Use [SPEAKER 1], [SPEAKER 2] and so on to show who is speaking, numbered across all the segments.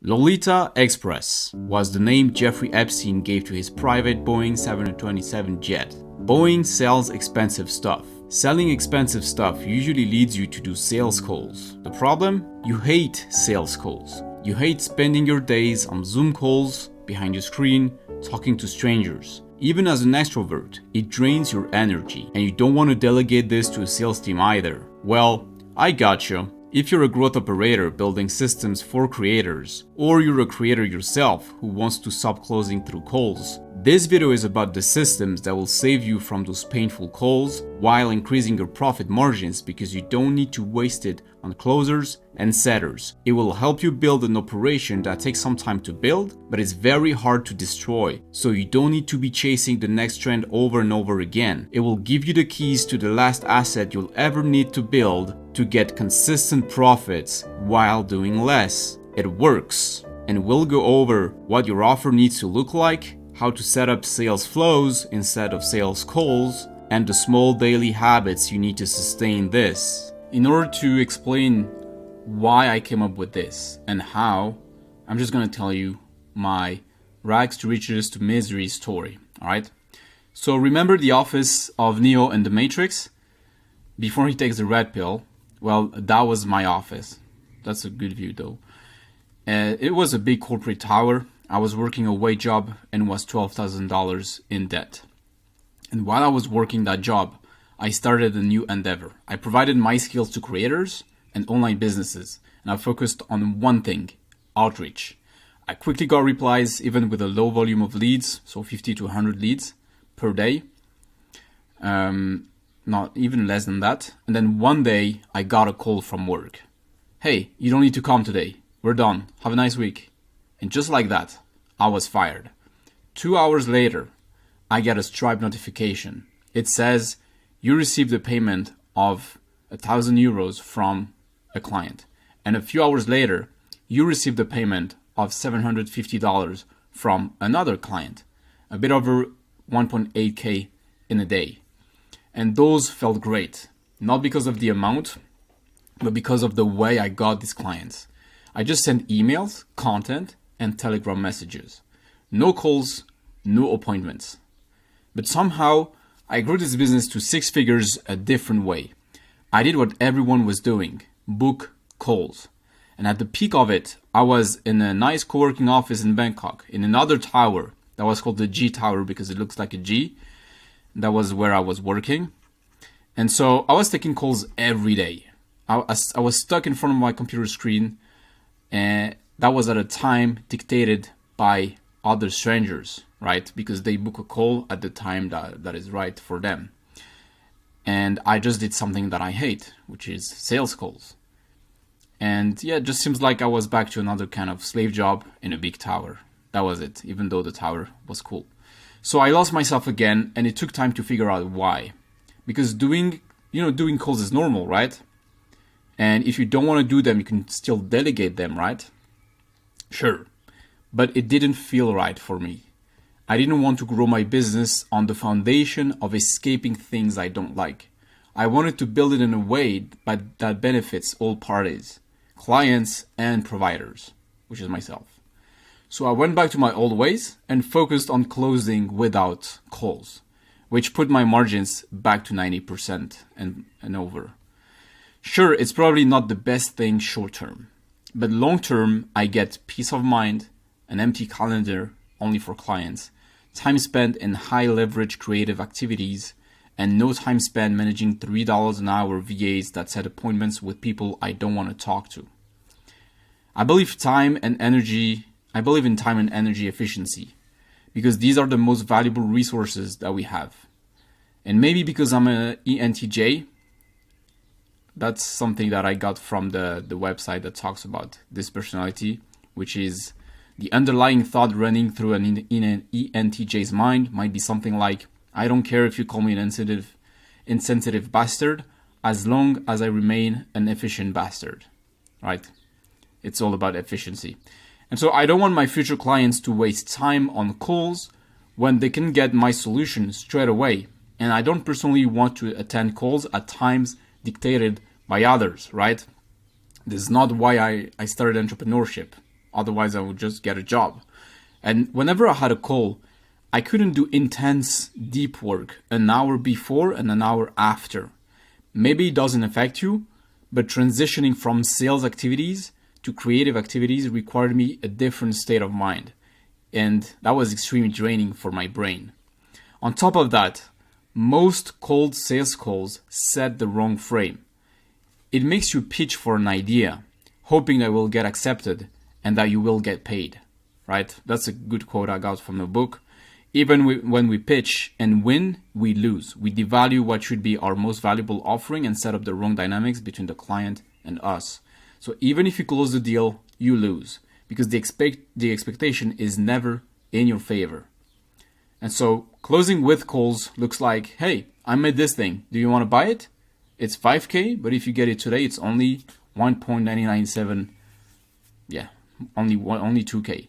[SPEAKER 1] Lolita Express was the name Jeffrey Epstein gave to his private Boeing 727 jet. Boeing sells expensive stuff. Selling expensive stuff usually leads you to do sales calls. The problem? You hate sales calls. You hate spending your days on Zoom calls, behind your screen, talking to strangers. Even as an extrovert, it drains your energy, and you don't want to delegate this to a sales team either. Well, I gotcha. If you're a growth operator building systems for creators, or you're a creator yourself who wants to stop closing through calls, this video is about the systems that will save you from those painful calls while increasing your profit margins because you don't need to waste it on closers and setters. It will help you build an operation that takes some time to build, but it's very hard to destroy, so you don't need to be chasing the next trend over and over again. It will give you the keys to the last asset you'll ever need to build to get consistent profits while doing less. It works, and we'll go over what your offer needs to look like, how to set up sales flows instead of sales calls, and the small daily habits you need to sustain this. In order to explain why I came up with this and how, I'm just going to tell you my rags to riches to misery story, alright? So remember the office of Neo in The Matrix? Before he takes the red pill, well, that was my office. That's a good view though. It was a big corporate tower. I was working a wage job and was $12,000 in debt. And while I was working that job, I started a new endeavor. I provided my skills to creators and online businesses, and I focused on one thing: outreach. I quickly got replies even with a low volume of leads, so 50 to 100 leads per day. Not even less than that. And then one day I got a call from work. Hey, you don't need to come today. We're done. Have a nice week. And just like that, I was fired. 2 hours later, I get a Stripe notification. It says you received a payment of 1,000 euros from a client. And a few hours later, you received a payment of $750 from another client. A bit over 1.8K in a day. And those felt great. Not because of the amount, but because of the way I got these clients. I just sent emails, content, and Telegram messages. No calls, no appointments. But somehow, I grew this business to 6 figures a different way. I did what everyone was doing: book calls. And at the peak of it, I was in a nice co-working office in Bangkok, in another tower that was called the G Tower because it looks like a G. That was where I was working. And so I was taking calls every day. I was stuck in front of my computer screen, and that was at a time dictated by other strangers, right? Because they book a call at the time that is right for them. And I just did something that I hate, which is sales calls. And yeah, it just seems like I was back to another kind of slave job in a big tower. That was it, even though the tower was cool. So I lost myself again, and it took time to figure out why. Because doing calls is normal, right? And if you don't want to do them, you can still delegate them, right? Sure. But it didn't feel right for me. I didn't want to grow my business on the foundation of escaping things I don't like. I wanted to build it in a way that benefits all parties, clients and providers, which is myself. So I went back to my old ways and focused on closing without calls, which put my margins back to 90% and over. Sure, it's probably not the best thing short term, but long term, I get peace of mind, an empty calendar only for clients, time spent in high leverage creative activities, and no time spent managing $3 an hour VAs that set appointments with people I don't want to talk to. I believe in time and energy efficiency, because these are the most valuable resources that we have. And maybe because I'm an ENTJ, that's something that I got from the website that talks about this personality, which is the underlying thought running through an ENTJ's mind might be something like, I don't care if you call me an insensitive bastard, as long as I remain an efficient bastard, right? It's all about efficiency. And so I don't want my future clients to waste time on calls when they can get my solution straight away. And I don't personally want to attend calls at times dictated by others, right? This is not why I started entrepreneurship. Otherwise, I would just get a job. And whenever I had a call, I couldn't do intense, deep work an hour before and an hour after. Maybe it doesn't affect you, but transitioning from sales activities to creative activities required me a different state of mind. And that was extremely draining for my brain. On top of that, most cold sales calls set the wrong frame. It makes you pitch for an idea, hoping that it will get accepted and that you will get paid, right? That's a good quote I got from the book. Even when we pitch and win, we lose. We devalue what should be our most valuable offering and set up the wrong dynamics between the client and us. So even if you close the deal, you lose because the expectation is never in your favor. And so closing with calls looks like, hey, I made this thing. Do you want to buy it? It's 5K, but if you get it today, it's only 1.997. Yeah, only 2K.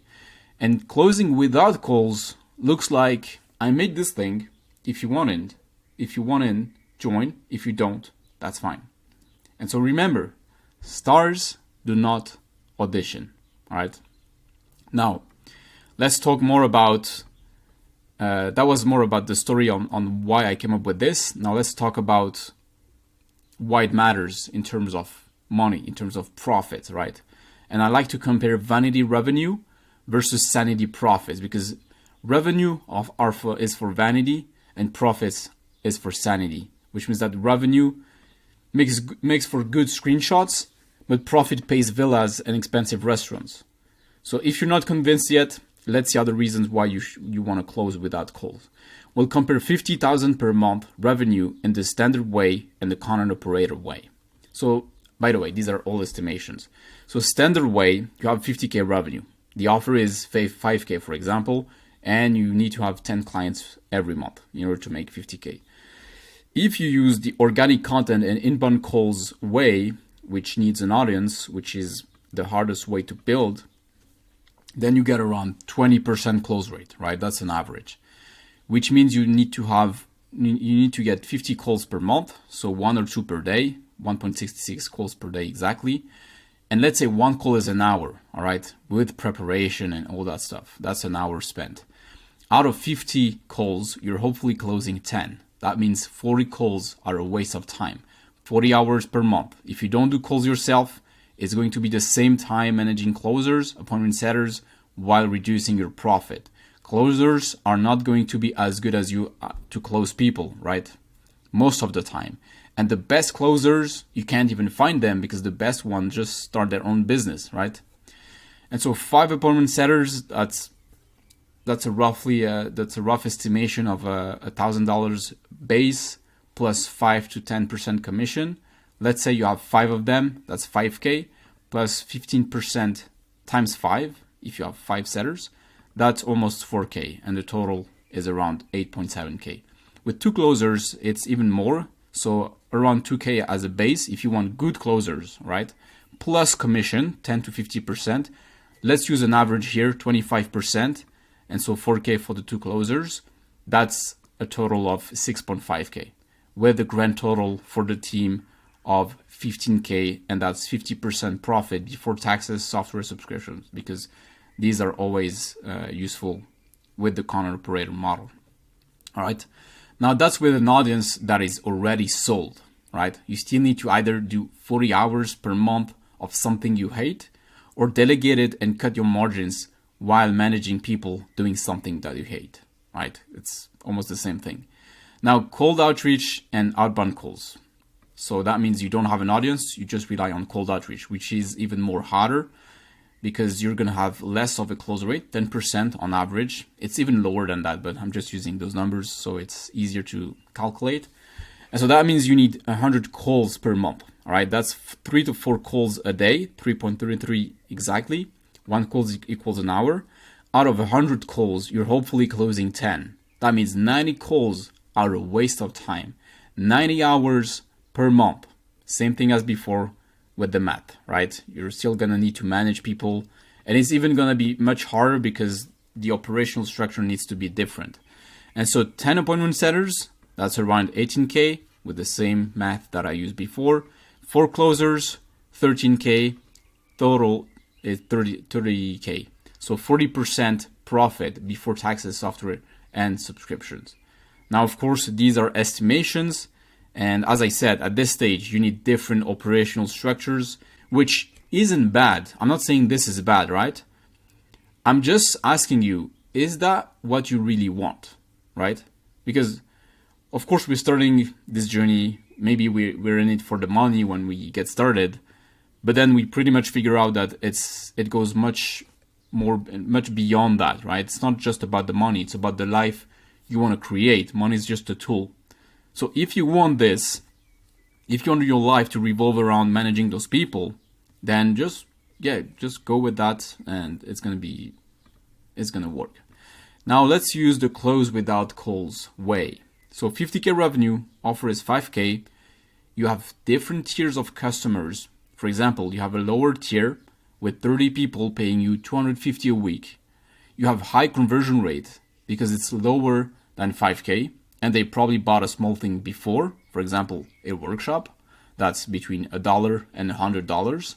[SPEAKER 1] And closing without calls looks like, I made this thing. If you want in, join. If you don't, that's fine. And so remember, stars do not audition. All right. Now, let's talk more about. That was more about the story on why I came up with this. Now let's talk about why it matters in terms of money, in terms of profit, right? And I like to compare vanity revenue versus sanity profits, because revenue is for vanity and profits is for sanity, which means that revenue makes for good screenshots, but profit pays villas and expensive restaurants. So if you're not convinced yet, let's see other reasons why you want to close without calls. We'll compare 50,000 per month revenue in the standard way and the content operator way. So, by the way, these are all estimations. So standard way, you have 50K revenue. The offer is 5K, for example, and you need to have 10 clients every month in order to make 50K. If you use the organic content and inbound calls way, which needs an audience, which is the hardest way to build, then you get around 20% close rate, right? That's an average, which means you need to get 50 calls per month. So 1 or 2 per day, 1.66 calls per day exactly. And let's say one call is an hour, all right? With preparation and all that stuff. That's an hour spent. Out of 50 calls, you're hopefully closing 10. That means 40 calls are a waste of time. 40 hours per month. If you don't do calls yourself, it's going to be the same time managing closers, appointment setters, while reducing your profit. Closers are not going to be as good as you to close people, right? Most of the time. And the best closers, you can't even find them because the best ones just start their own business, right? And so 5 appointment setters, that's a rough estimation of $1,000 base plus 5 to 10% commission. Let's say you have 5 of them, that's 5K, plus 15% times 5, if you have 5 setters, that's almost 4K, and the total is around 8.7K. With 2 closers, it's even more, so around 2K as a base if you want good closers, right? Plus commission, 10 to 50%. Let's use an average here, 25%, and so 4K for the 2 closers. That's a total of 6.5K, with the grand total for the team of 15K, and that's 50% profit before taxes, software subscriptions, because these are always useful with the content operator model. All right. Now that's with an audience that is already sold, right? You still need to either do 40 hours per month of something you hate or delegate it and cut your margins while managing people doing something that you hate, right? It's almost the same thing. Now, cold outreach and outbound calls. So that means you don't have an audience, you just rely on cold outreach, which is even more harder because you're going to have less of a close rate, 10% on average. It's even lower than that, but I'm just using those numbers so it's easier to calculate. And so that means you need 100 calls per month, all right? That's 3 to 4 calls a day, 3.33 exactly. 1 call equals an hour. Out of 100 calls, you're hopefully closing 10. That means 90 calls are a waste of time. 90 hours per month. Same thing as before with the math, right? You're still going to need to manage people. And it's even going to be much harder because the operational structure needs to be different. And so 10 appointment setters, that's around 18K with the same math that I used before. 4 closers, 13K. Total is 30K. So 40% profit before taxes, software, and subscriptions. Now, of course, these are estimations. And as I said, at this stage, you need different operational structures, which isn't bad. I'm not saying this is bad, right? I'm just asking you, is that what you really want, right? Because, of course, we're starting this journey. Maybe we're in it for the money when we get started, but then we pretty much figure out that it goes much beyond that, right? It's not just about the money. It's about the life you want to create. Money is just a tool. So if you want this, if you want your life to revolve around managing those people, then just go with that, and it's gonna work. Now let's use the close without calls way. So 50K revenue, offer is 5K. You have different tiers of customers. For example, you have a lower tier with 30 people paying you 250 a week. You have high conversion rate because it's lower than 5K, and they probably bought a small thing before, for example, a workshop. That's between $1 and $100.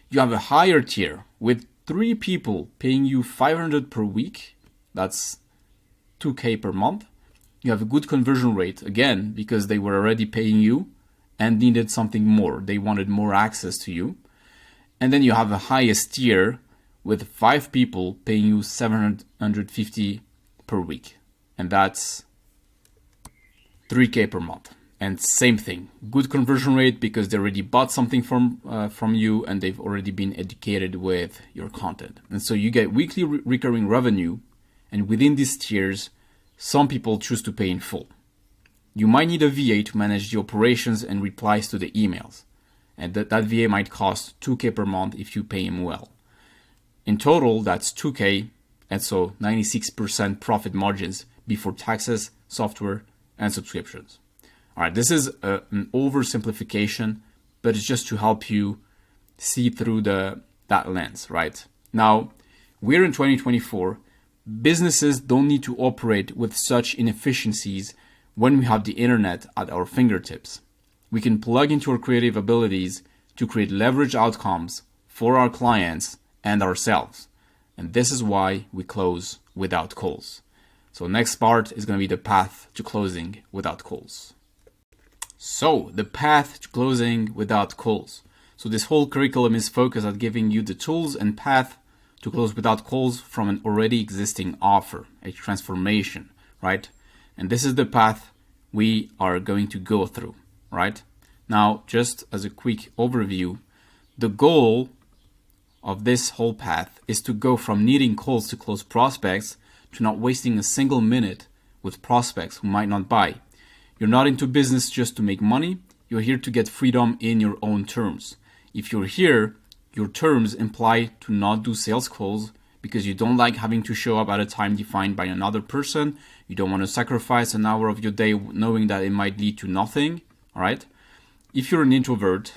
[SPEAKER 1] You have a higher tier with 3 people paying you 500 per week. That's 2K per month. You have a good conversion rate, again, because they were already paying you and needed something more. They wanted more access to you. And then you have a highest tier with 5 people paying you 750 per week. And that's 3K per month. And same thing, good conversion rate because they already bought something from you and they've already been educated with your content. And so you get weekly recurring revenue, and within these tiers, some people choose to pay in full. You might need a VA to manage the operations and replies to the emails. And that VA might cost 2K per month if you pay him well. In total, that's 2K, and so 96% profit margins before taxes, software, and subscriptions. All right, this is an oversimplification, but it's just to help you see through that lens, right? Now, we're in 2024. Businesses don't need to operate with such inefficiencies when we have the internet at our fingertips. We can plug into our creative abilities to create leverage outcomes for our clients and ourselves. And this is why we close without calls. So next part is going to be the path to closing without calls. So the path to closing without calls. So this whole curriculum is focused on giving you the tools and path to close without calls from an already existing offer, a transformation, right? And this is the path we are going to go through, right? Now, just as a quick overview, the goal of this whole path is to go from needing calls to close prospects to not wasting a single minute with prospects who might not buy. You're not into business just to make money. You're here to get freedom in your own terms. If you're here, your terms imply to not do sales calls because you don't like having to show up at a time defined by another person. You don't want to sacrifice an hour of your day knowing that it might lead to nothing. All right. If you're an introvert,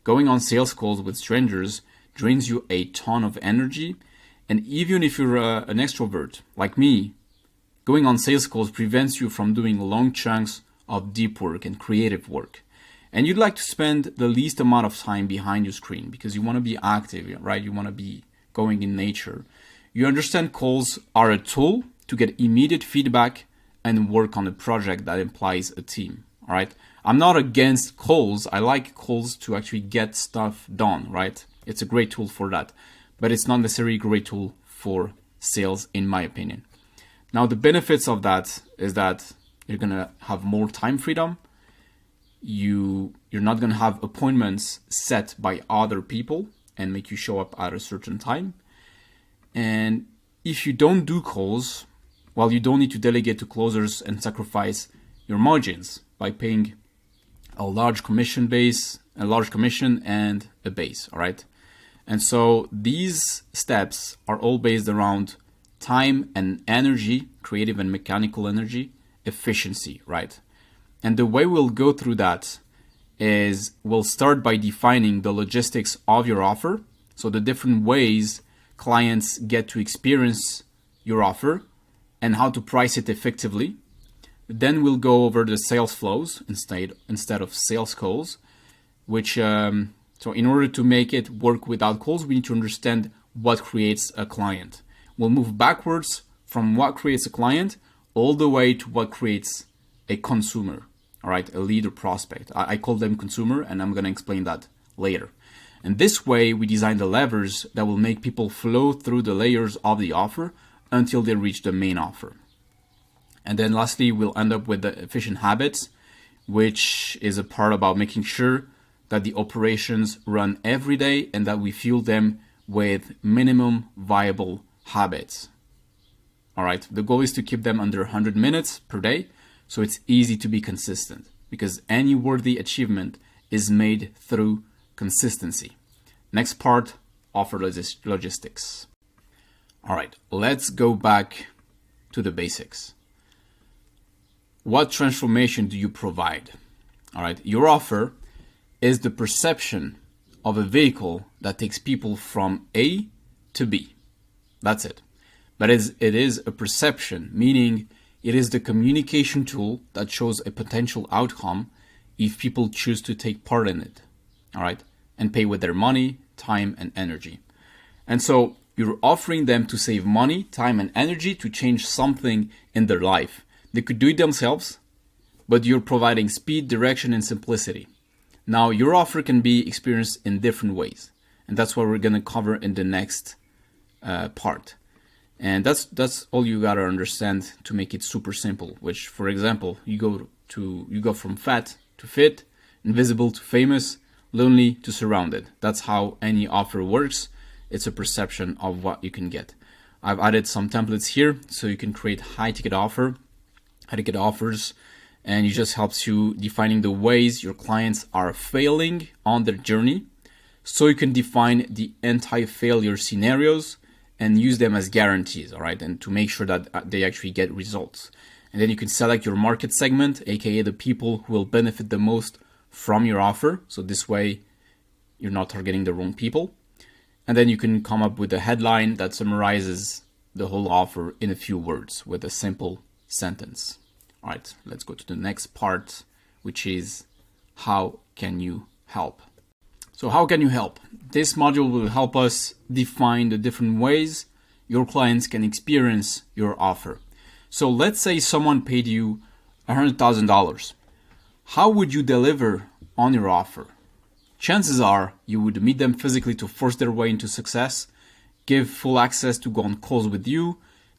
[SPEAKER 1] going on sales calls with strangers drains you a ton of energy. And even if you're an extrovert like me, going on sales calls prevents you from doing long chunks of deep work and creative work. And you'd like to spend the least amount of time behind your screen because you want to be active, right? You want to be going in nature. You understand calls are a tool to get immediate feedback and work on a project that implies a team, all right? I'm not against calls. I like calls to actually get stuff done, right? It's a great tool for that, but it's not necessarily a great tool for sales, in my opinion. Now, the benefits of that is that you're going to have more time freedom. You're not going to have appointments set by other people and make you show up at a certain time. And if you don't do calls, well, you don't need to delegate to closers and sacrifice your margins by paying a large commission and a base, all right? And so these steps are all based around time and energy, creative and mechanical energy, efficiency, right? And the way we'll go through that is we'll start by defining the logistics of your offer. So the different ways clients get to experience your offer and how to price it effectively. Then we'll go over the sales flows instead of sales calls, which so in order to make it work without calls, we need to understand what creates a client. We'll move backwards from what creates a client all the way to what creates a consumer, all right, a lead or prospect. I call them consumer, and I'm going to explain that later. And this way, we design the levers that will make people flow through the layers of the offer until they reach the main offer. And then lastly, we'll end up with the efficient habits, which is a part about making sure that the operations run every day and that we fuel them with minimum viable habits. All right, the goal is to keep them under 100 minutes per day, so it's easy to be consistent, because any worthy achievement is made through consistency. Next part, offer logistics. All right, let's go back to the basics. What transformation do you provide? All right, your offer is the perception of a vehicle that takes people from A to B. That's it. But it is a perception, meaning it is the communication tool that shows a potential outcome if people choose to take part in it, all right, and pay with their money, time, and energy. And so you're offering them to save money, time, and energy to change something in their life. They could do it themselves, but you're providing speed, direction, and simplicity. Now, your offer can be experienced in different ways, and that's what we're going to cover in the next part. And that's all you gotta understand to make it super simple. Which, for example, you go from fat to fit, invisible to famous, lonely to surrounded. That's how any offer works. It's a perception of what you can get. I've added some templates here so you can create high ticket offers, and it just helps you defining the ways your clients are failing on their journey, so you can define the anti-failure scenarios and use them as guarantees, all right, and to make sure that they actually get results. And then you can select your market segment, aka the people who will benefit the most from your offer. So this way, you're not targeting the wrong people. And then you can come up with a headline that summarizes the whole offer in a few words with a simple sentence. All right, let's go to the next part, which is how can you help? So how can you help? This module will help us define the different ways your clients can experience your offer. So let's say someone paid you $100,000. How would you deliver on your offer? Chances are you would meet them physically to force their way into success, give full access to go on calls with you,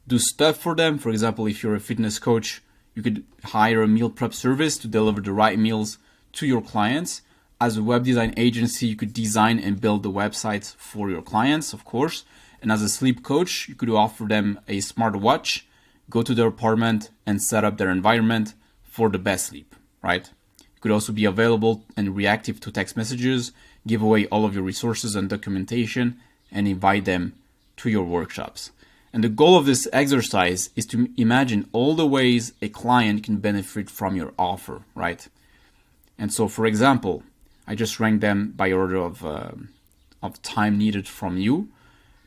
[SPEAKER 1] do stuff for them. For example, if you're a fitness coach, you could hire a meal prep service to deliver the right meals to your clients. As a web design agency, you could design and build the websites for your clients, of course. And as a sleep coach, you could offer them a smartwatch, go to their apartment and set up their environment for the best sleep, right? You could also be available and reactive to text messages, give away all of your resources and documentation, and invite them to your workshops. And the goal of this exercise is to imagine all the ways a client can benefit from your offer, right? And so, for example, I just ranked them by order of time needed from you,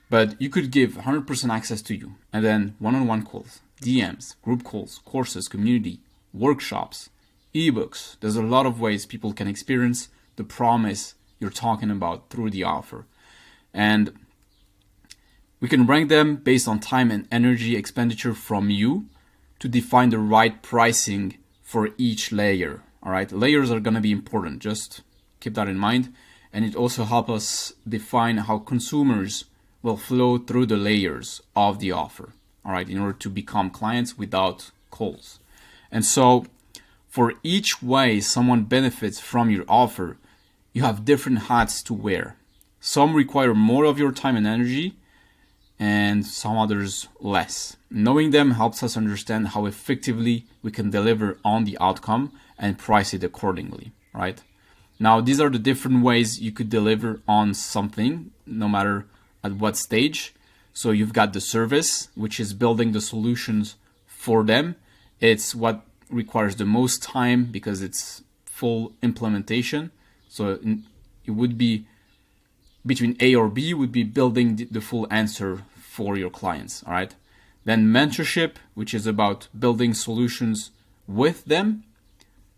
[SPEAKER 1] but you could give 100% access to you, and then one-on-one calls, DMs, group calls, courses, community, workshops, ebooks. There's a lot of ways people can experience the promise you're talking about through the offer. And we can rank them based on time and energy expenditure from you to define the right pricing for each layer. All right, layers are going to be important. Just keep that in mind. And it also helps us define how consumers will flow through the layers of the offer, all right, in order to become clients without calls. And so for each way someone benefits from your offer, you have different hats to wear. Some require more of your time and energy, and some others less. Knowing them helps us understand how effectively we can deliver on the outcome and price it accordingly, right? Now, these are the different ways you could deliver on something, no matter at what stage. So you've got the service, which is building the solutions for them. It's what requires the most time because it's full implementation. So it would be between A or B would be building the full answer for your clients, all right? Then mentorship, which is about building solutions with them.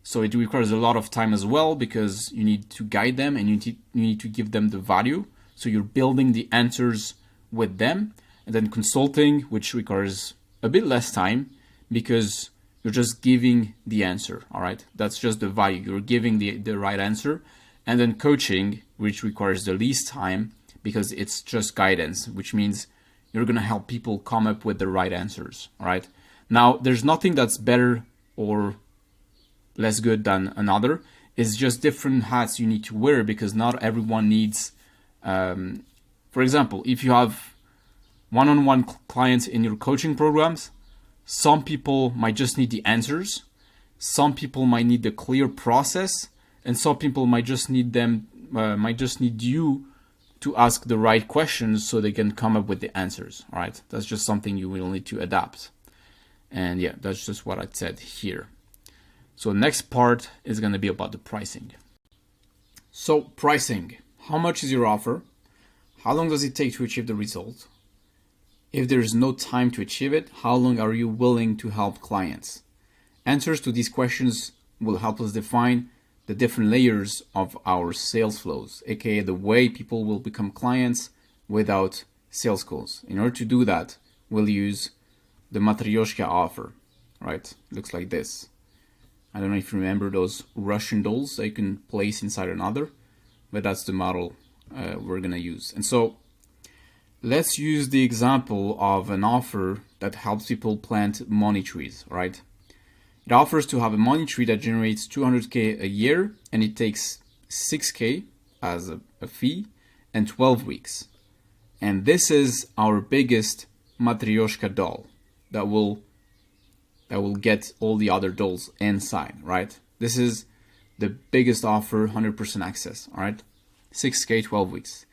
[SPEAKER 1] So it requires a lot of time as well because you need to guide them and you need to give them the value. So you're building the answers with them, and then consulting, which requires a bit less time because you're just giving the answer. All right, that's just the value. You're giving the right answer. And then coaching, which requires the least time because it's just guidance, which means you're going to help people come up with the right answers. All right. Now, there's nothing that's better or less good than another. It's just different hats you need to wear because not everyone needs, for example, if you have one-on-one clients in your coaching programs, some people might just need the answers. Some people might need the clear process, and some people might just need you to ask the right questions so they can come up with the answers. All right, that's just something you will need to adapt. And yeah, that's just what I said here. So next part is going to be about the pricing. So pricing, how much is your offer? How long does it take to achieve the result? If there is no time to achieve it, how long are you willing to help clients? Answers to these questions will help us define the different layers of our sales flows, aka the way people will become clients without sales calls. In order to do that, we'll use the Matryoshka offer, right? Looks like this. I don't know if you remember those Russian dolls that you can place inside another, but that's the model we're gonna use. And so let's use the example of an offer that helps people plant money trees, right? It offers to have a money tree that generates 200K a year, and it takes 6K as a fee and 12 weeks. And this is our biggest Matryoshka doll that will get all the other dolls inside, right? This is the biggest offer, 100% access, all right? 6K, 12 weeks.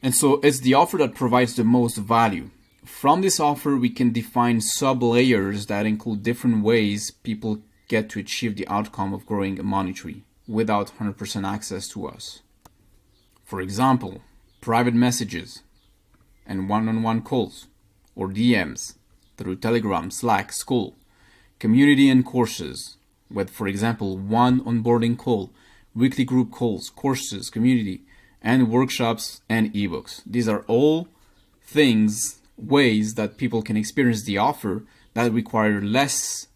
[SPEAKER 1] And so it's the offer that provides the most value. From this offer, we can define sub-layers that include different ways people get to achieve the outcome of growing a money tree without 100% access to us. For example, private messages and one-on-one calls or DMs through Telegram, Slack, School, community and courses with, for example, one onboarding call, weekly group calls, courses, community, and workshops and ebooks. These are all ways that people can experience the offer that require less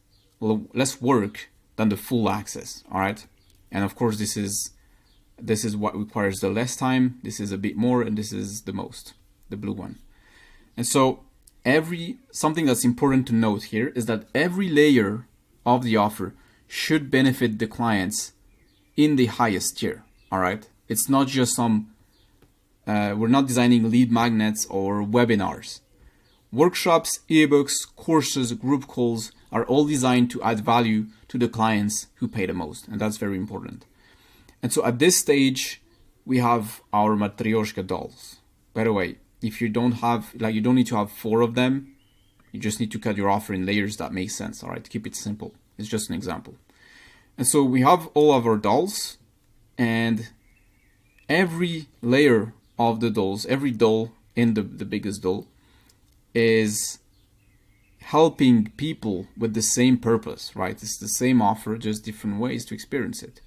[SPEAKER 1] work than the full access. All right, and of course this is what requires the less time. This is a bit more, and this is the most, the blue one. And so something that's important to note here is that every layer of the offer should benefit the clients in the highest tier. All right, it's not just we're not designing lead magnets or webinars. Workshops, ebooks, courses, group calls are all designed to add value to the clients who pay the most, and that's very important. And so at this stage, we have our Matryoshka dolls. By the way, if you don't you don't need to have 4 of them. You just need to cut your offer in layers that make sense. All right, keep it simple. It's just an example. And so we have all of our dolls, and every layer of the dolls, every doll in the biggest doll, is helping people with the same purpose, right? It's the same offer, just different ways to experience it.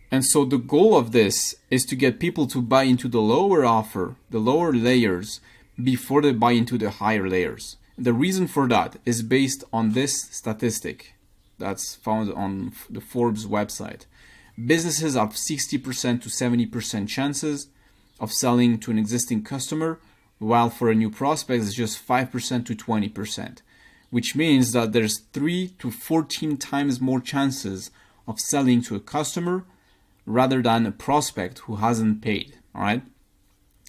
[SPEAKER 1] And so the goal of this is to get people to buy into the lower offer, the lower layers, before they buy into the higher layers. The reason for that is based on this statistic that's found on the Forbes website. Businesses have 60% to 70% chances of selling to an existing customer, while for a new prospect it's just 5% to 20%, which means that there's 3 to 14 times more chances of selling to a customer rather than a prospect who hasn't paid. All right.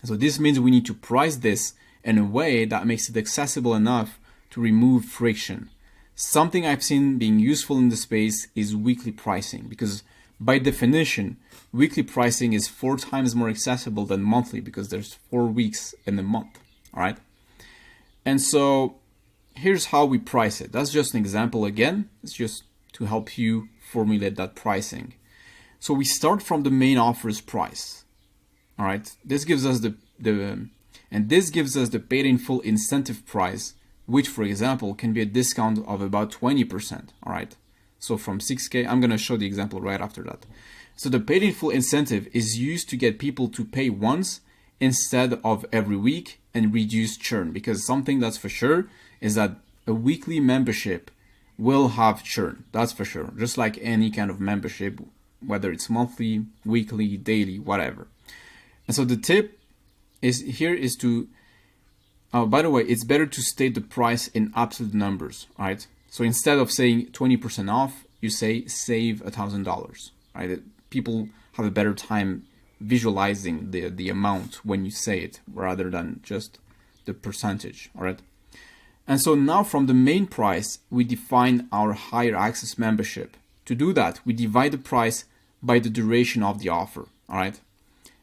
[SPEAKER 1] So this means we need to price this in a way that makes it accessible enough to remove friction. Something I've seen being useful in the space is weekly pricing, because by definition, weekly pricing is 4 times more accessible than monthly because there's 4 weeks in a month. All right. And so here's how we price it. That's just an example again. It's just to help you formulate that pricing. So we start from the main offer's price. All right. This gives us the paid in full incentive price, which, for example, can be a discount of about 20%. All right. So from 6K, I'm going to show the example right after that. So the paid in full incentive is used to get people to pay once instead of every week and reduce churn, because something that's for sure is that a weekly membership will have churn. That's for sure. Just like any kind of membership, whether it's monthly, weekly, daily, whatever. And so the tip is to, by the way, it's better to state the price in absolute numbers, right? So instead of saying 20% off, you say save $1,000, right? People have a better time visualizing the amount when you say it rather than just the percentage, all right? And so now from the main price, we define our higher access membership. To do that, we divide the price by the duration of the offer, all right?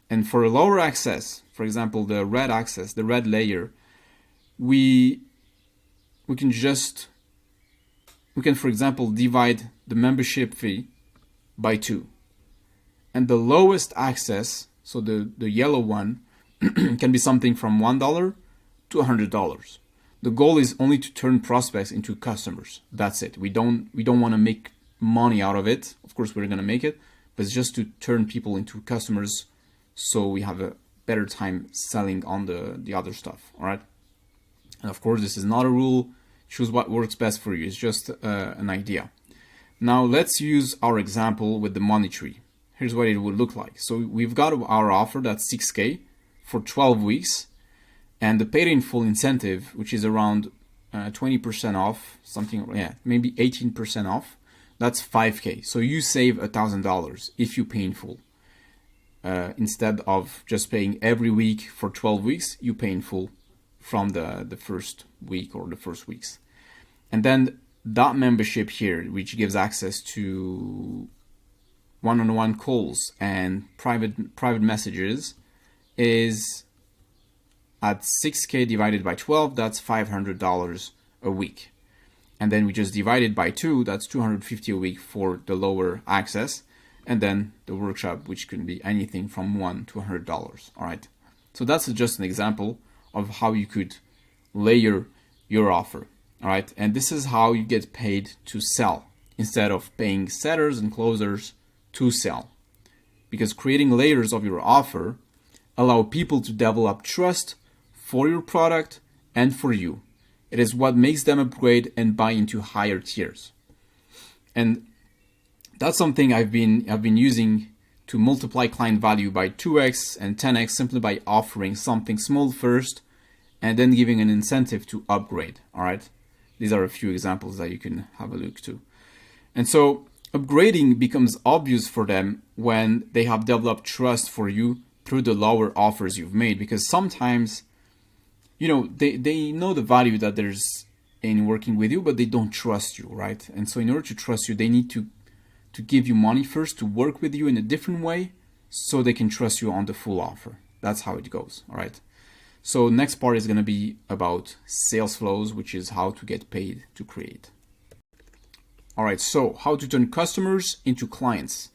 [SPEAKER 1] And for a lower access, for example, the red access, the red layer, we can, for example, divide the membership fee by 2. And the lowest access, so the yellow one, can be something from $1 to $100. The goal is only to turn prospects into customers. That's it. We don't want to make money out of it. Of course, we're going to make it, but it's just to turn people into customers so we have a better time selling on the other stuff, all right? And of course, this is not a rule. Choose what works best for you. It's just an idea. Now, let's use our example with the money tree. Here's what it would look like. So we've got our offer that's 6K for 12 weeks. And the paid in full incentive, which is around 20% off, something, maybe 18% off, that's 5K. So you save $1,000 if you pay in full. Instead of just paying every week for 12 weeks, you pay in full from the first week or the first weeks. And then that membership here, which gives access to one-on-one calls and private messages, is at 6K divided by 12, that's $500 a week. And then we just divide it by 2, that's $250 a week for the lower access. And then the workshop, which can be anything from $1 to $100, all right? So that's just an example of how you could layer your offer, all right? And this is how you get paid to sell instead of paying setters and closers to sell. Because creating layers of your offer allow people to develop trust for your product and for you. It is what makes them upgrade and buy into higher tiers. And that's something I've been using to multiply client value by 2x and 10x simply by offering something small first and then giving an incentive to upgrade, all right? These are a few examples that you can have a look to. And so upgrading becomes obvious for them when they have developed trust for you through the lower offers you've made, because sometimes, you know, they know the value that there's in working with you, but they don't trust you, right? And so in order to trust you, they need to give you money first to work with you in a different way so they can trust you on the full offer. That's how it goes, all right? So next part is going to be about sales flows, which is how to get paid to create. All right, so how to turn customers into clients.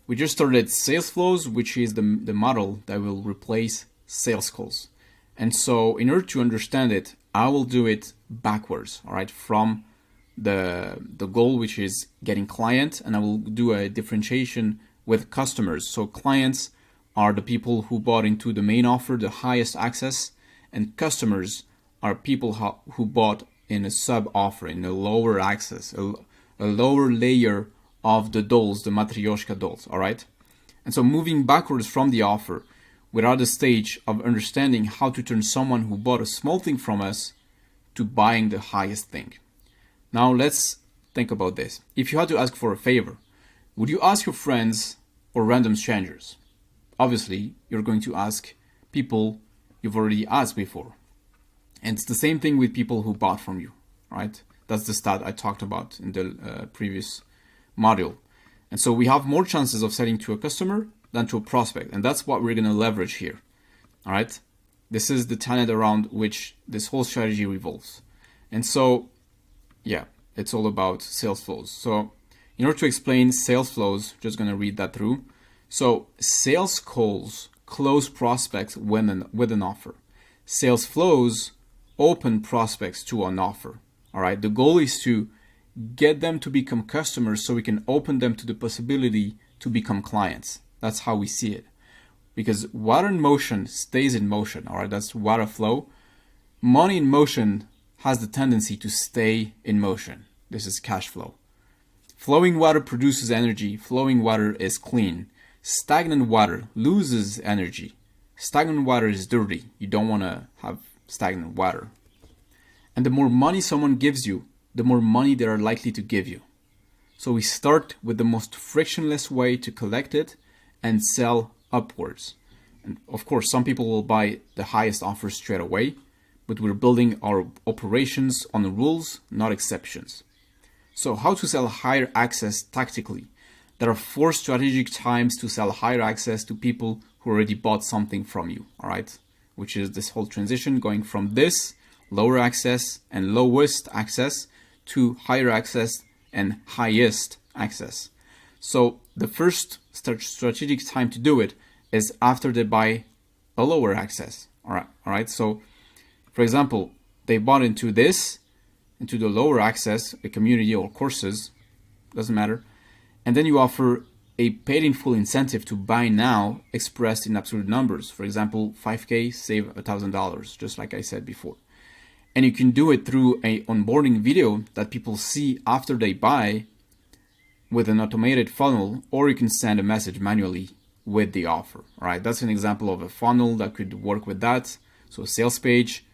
[SPEAKER 1] We just started sales flows, which is the model that will replace sales calls. And so in order to understand it, I will do it backwards, all right, from the goal, which is getting client, and I will do a differentiation with customers. So clients are the people who bought into the main offer, the highest access, and customers are people who bought in a sub offer, in a lower access, a lower layer of the dolls, the Matryoshka dolls, all right? And so moving backwards from the offer, we're at the stage of understanding how to turn someone who bought a small thing from us to buying the highest thing. Now let's think about this. If you had to ask for a favor, would you ask your friends or random strangers? Obviously, you're going to ask people you've already asked before. And it's the same thing with people who bought from you, right? That's the stat I talked about in the previous module. And so we have more chances of selling to a customer than to a prospect. And that's what we're going to leverage here, all right? This is the tenet around which this whole strategy revolves. And so, yeah, it's all about sales flows. So in order to explain sales flows, just going to read that through. So sales calls close prospects with an offer. Sales flows open prospects to an offer. All right. The goal is to get them to become customers so we can open them to the possibility to become clients. That's how we see it. because water in motion stays in motion. All right, that's water flow. Money in motion has the tendency to stay in motion. This is cash flow. Flowing water produces energy. Flowing water is clean. Stagnant water loses energy. Stagnant water is dirty. You don't want to have stagnant water. And the more money someone gives you, the more money they are likely to give you. So we start with the most frictionless way to collect it and sell upwards. And of course, some people will buy the highest offer straight away, but we're building our operations on the rules, not exceptions. So how to sell higher access tactically? There are 4 strategic times to sell higher access to people who already bought something from you, all right? Which is this whole transition going from this lower access and lowest access to higher access and highest access. So the first strategic time to do it is after they buy a lower access, all right? So for example, they bought into the lower access, a community or courses, doesn't matter. And then you offer a paid in full incentive to buy now expressed in absolute numbers. For example, 5K, save $1,000, just like I said before. And you can do it through a onboarding video that people see after they buy with an automated funnel, or you can send a message manually with the offer, all right? That's an example of a funnel that could work with that. So a sales page,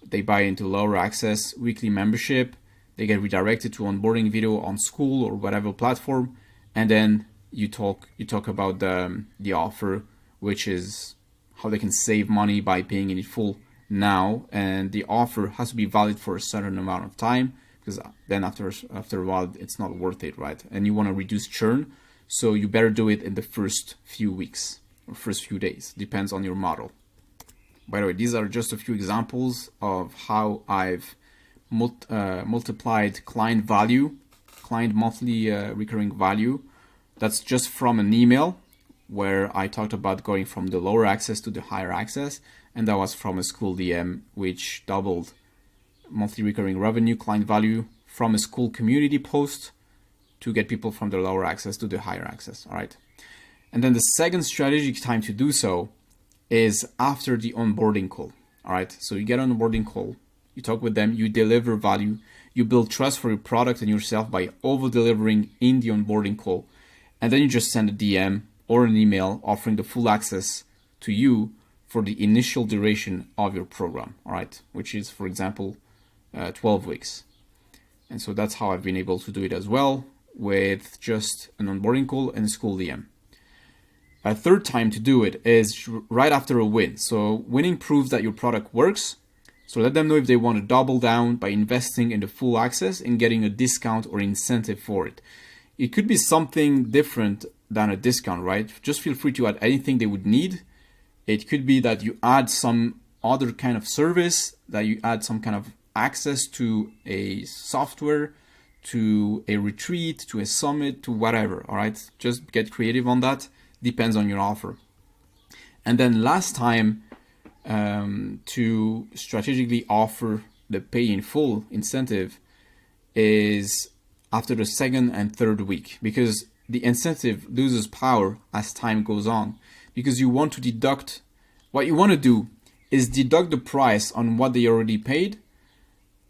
[SPEAKER 1] they buy into lower access weekly membership, they get redirected to onboarding video on Skool or whatever platform, and then you talk about the offer, which is how they can save money by paying in full now, and the offer has to be valid for a certain amount of time, because then after a while it's not worth it, right? And you want to reduce churn, so you better do it in the first few weeks or first few days, depends on your model. By the way, these are just a few examples of how I've multiplied client monthly recurring value. That's just from an email where I talked about going from the lower access to the higher access. And that was from a Skool DM, which doubled monthly recurring revenue, client value from a Skool community post to get people from the lower access to the higher access, all right? And then the second strategic time to do so is after the onboarding call, all right? So you get an onboarding call, you talk with them, you deliver value, you build trust for your product and yourself by over-delivering in the onboarding call, and then you just send a DM or an email offering the full access to you for the initial duration of your program, all right? Which is, for example, 12 weeks. And so that's how I've been able to do it as well with just an onboarding call and a Skool DM. A third time to do it is right after a win. So winning proves that your product works. So let them know if they want to double down by investing in the full access and getting a discount or incentive for it. It could be something different than a discount, right? Just feel free to add anything they would need. It could be that you add some other kind of service, that you add some kind of access to a software, to a retreat, to a summit, to whatever, all right? Just get creative on that. Depends on your offer. And then last time, to strategically offer the pay in full incentive is after the second and third week, because the incentive loses power as time goes on, because you want to deduct, what you want to do is deduct the price on what they already paid.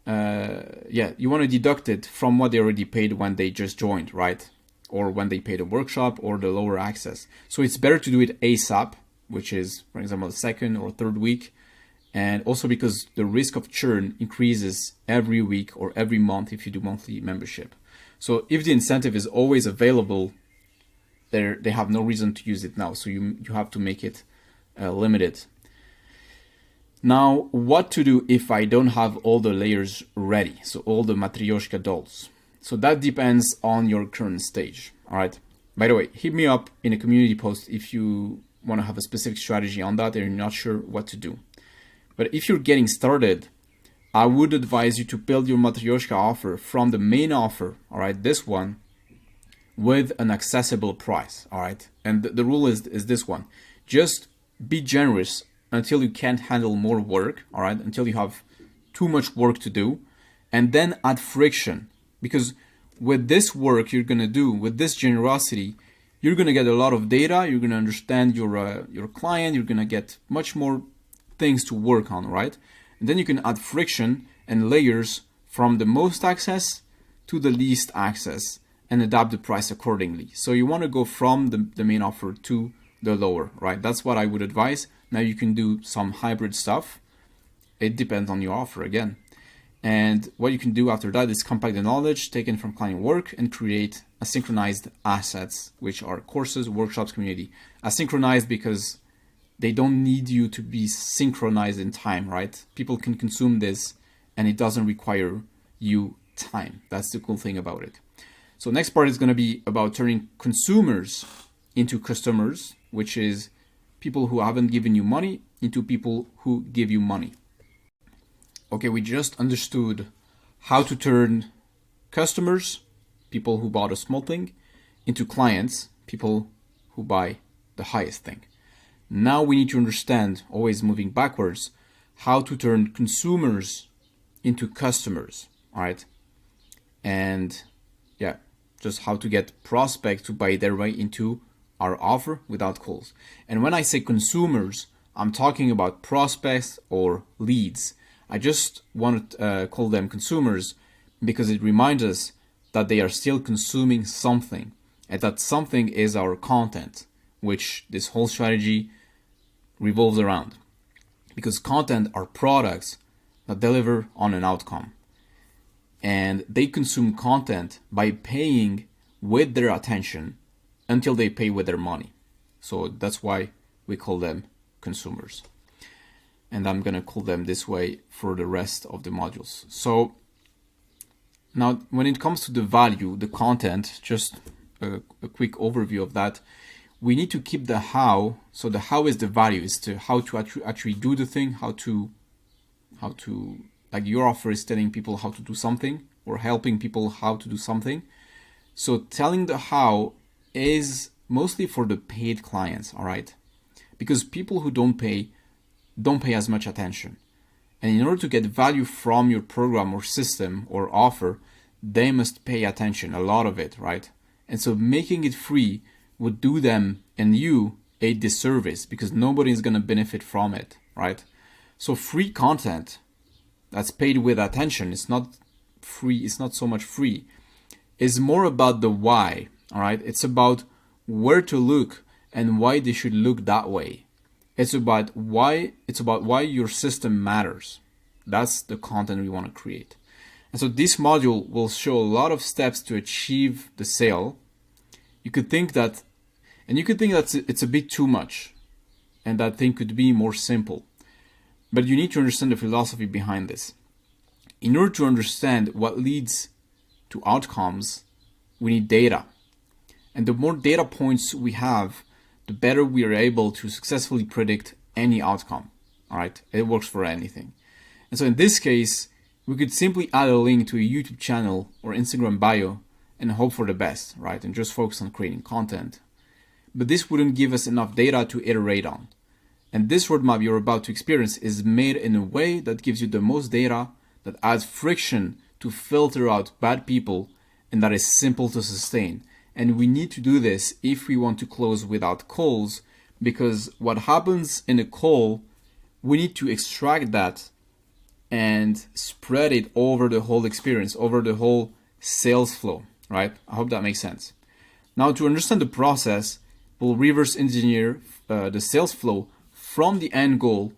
[SPEAKER 1] You want to deduct it from what they already paid when they just joined, right? Or when they paid a workshop or the lower access. So it's better to do it ASAP, which is, for example, the second or third week. And also because the risk of churn increases every week or every month if you do monthly membership. So if the incentive is always available, they have no reason to use it now. So you have to make it limited. Now, what to do if I don't have all the layers ready? So all the Matryoshka dolls. So that depends on your current stage, all right? By the way, hit me up in a community post if you want to have a specific strategy on that and you're not sure what to do. But if you're getting started, I would advise you to build your Matryoshka offer from the main offer, all right, this one, with an accessible price, all right? And the rule is this one. Just be generous until you can't handle more work, all right? Until you have too much work to do, and then add friction. Because with this work you're going to do, with this generosity, you're going to get a lot of data. You're going to understand your client. You're going to get much more things to work on, right? And then you can add friction and layers from the most access to the least access and adapt the price accordingly. So you want to go from the main offer to the lower, right? That's what I would advise. Now you can do some hybrid stuff. It depends on your offer again. And what you can do after that is compact the knowledge taken from client work and create asynchronized assets, which are courses, workshops, community. Asynchronized because they don't need you to be synchronized in time, right? People can consume this and it doesn't require you time. That's the cool thing about it. So next part is going to be about turning consumers into customers, which is people who haven't given you money into people who give you money. Okay, we just understood how to turn customers, people who bought a small thing, into clients, people who buy the highest thing. Now we need to understand, always moving backwards, how to turn consumers into customers, all right? And yeah, just how to get prospects to buy their way into our offer without calls. And when I say consumers, I'm talking about prospects or leads. I just want to call them consumers because it reminds us that they are still consuming something, and that something is our content, which this whole strategy revolves around. Because content are products that deliver on an outcome, and they consume content by paying with their attention until they pay with their money. So that's why we call them consumers. And I'm going to call them this way for the rest of the modules. So now when it comes to the value, the content, just a quick overview of that, we need to keep the how. So the how is the value, is to how to actually do the thing, how to like your offer is telling people how to do something or helping people how to do something. So telling the how is mostly for the paid clients, all right? Because people who don't pay as much attention. And in order to get value from your program or system or offer, they must pay attention, a lot of it, right? And so making it free would do them and you a disservice because nobody is going to benefit from it, right? So free content that's paid with attention, it's not free, it's not so much free, is more about the why, all right? It's about where to look and why they should look that way. It's about why your system matters. That's the content we want to create. And so this module will show a lot of steps to achieve the sale. You could think that it's a bit too much and that thing could be more simple. But you need to understand the philosophy behind this. In order to understand what leads to outcomes, we need data. And the more data points we have, the better we are able to successfully predict any outcome. All right, it works for anything. And so in this case, we could simply add a link to a YouTube channel or Instagram bio and hope for the best, right? And just focus on creating content. But this wouldn't give us enough data to iterate on. And this roadmap you're about to experience is made in a way that gives you the most data, that adds friction to filter out bad people, and that is simple to sustain. And we need to do this if we want to close without calls, because what happens in a call, we need to extract that and spread it over the whole experience, over the whole sales flow, right? I hope that makes sense. Now, to understand the process, we'll reverse engineer the sales flow from the end goal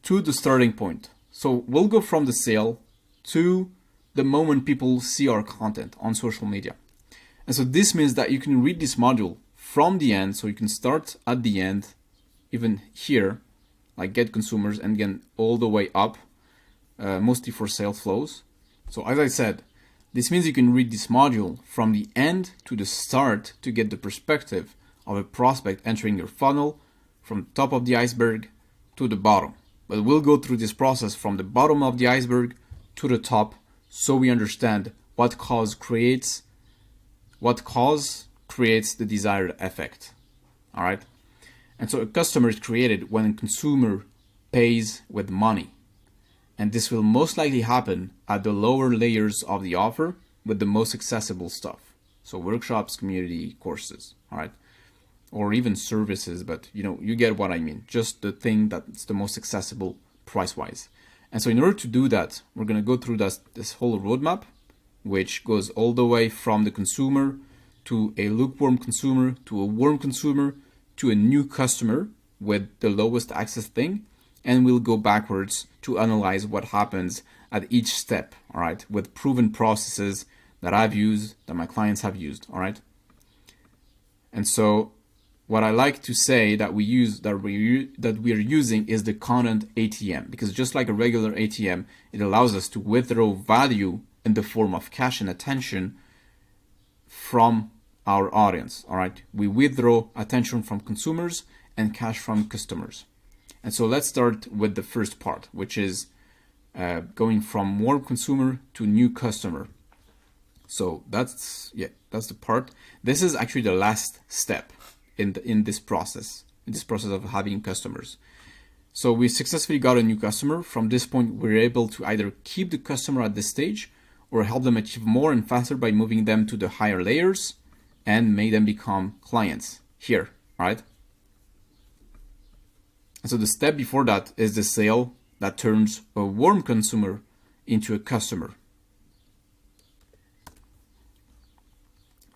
[SPEAKER 1] to the starting point. So we'll go from the sale to the moment people see our content on social media. And so this means that you can read this module from the end, so you can start at the end, even here, like get consumers, and again all the way up, mostly for sales flows. So as I said, this means you can read this module from the end to the start to get the perspective of a prospect entering your funnel from top of the iceberg to the bottom. But we'll go through this process from the bottom of the iceberg to the top so we understand what cause creates the desired effect. All right. And so a customer is created when a consumer pays with money. And this will most likely happen at the lower layers of the offer with the most accessible stuff. So workshops, community, courses. All right. or even services, but you get what I mean. Just the thing that's the most accessible price-wise. And so in order to do that, we're going to go through this whole roadmap, which goes all the way from the consumer to a lukewarm consumer to a warm consumer to a new customer with the lowest access thing. And we'll go backwards to analyze what happens at each step, all right, with proven processes that I've used, that my clients have used, all right. And so what I like to say that we are using is the content ATM, because just like a regular ATM, it allows us to withdraw value in the form of cash and attention from our audience, all right. We withdraw attention from consumers and cash from customers. And so let's start with the first part, which is going from warm consumer to new customer. So that's the part. This is actually the last step in this process of having customers. So we successfully got a new customer. From this point, we're able to either keep the customer at this stage or help them achieve more and faster by moving them to the higher layers and make them become clients here, right? And so the step before that is the sale that turns a warm consumer into a customer.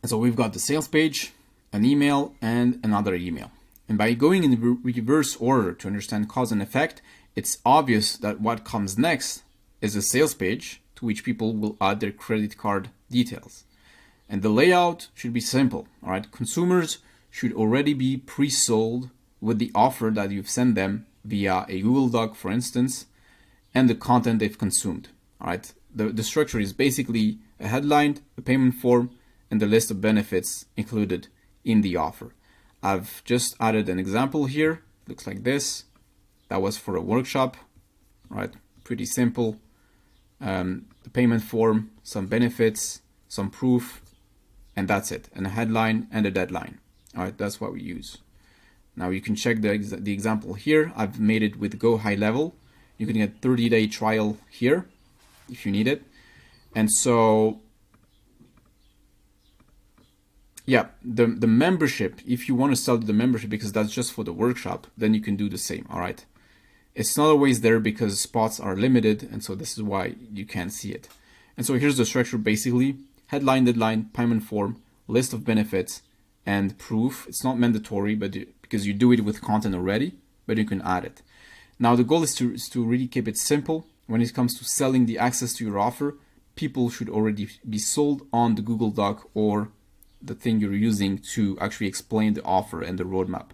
[SPEAKER 1] And so we've got the sales page, an email, and another email. And by going in reverse order to understand cause and effect, it's obvious that what comes next is a sales page to which people will add their credit card details. And the layout should be simple, all right? Consumers should already be pre-sold with the offer that you've sent them via a Google Doc, for instance, and the content they've consumed, all right? The structure is basically a headline, a payment form, and the list of benefits included in the offer. I've just added an example here. Looks like this. That was for a workshop, right? Pretty simple. The payment form, some benefits, some proof, and that's it. And a headline and a deadline. All right, that's what we use. Now you can check the example here. I've made it with Go High Level. You can get 30-day trial here if you need it. And so, yeah, the membership, if you want to sell the membership because that's just for the workshop, then you can do the same, all right? It's not always there because spots are limited, and so this is why you can't see it. And so here's the structure basically: headline, deadline, payment form, list of benefits, and proof. It's not mandatory, but because you do it with content already, but you can add it. Now the goal is to really keep it simple. When it comes to selling the access to your offer, people should already be sold on the Google Doc or the thing you're using to actually explain the offer and the roadmap.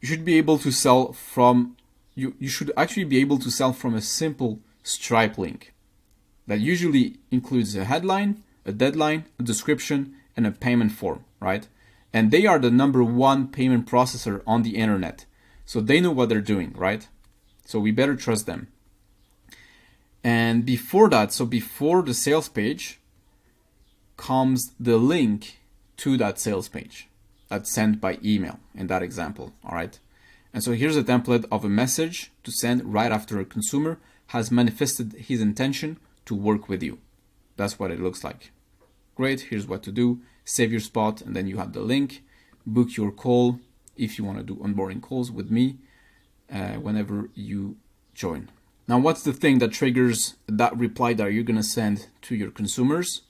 [SPEAKER 1] You should be able to sell from you should actually be able to sell from a simple Stripe link that usually includes a headline, a deadline, a description, and a payment form, right? And they are the #1 payment processor on the internet. So they know what they're doing, right? So we better trust them. And before that, so before the sales page comes the link to that sales page that's sent by email in that example, all right? And so here's a template of a message to send right after a consumer has manifested his intention to work with you. That's what it looks like. Great, here's what to do. Save your spot, and then you have the link. Book your call if you want to do onboarding calls with me whenever you join. Now, what's the thing that triggers that reply that you're going to send to your consumers?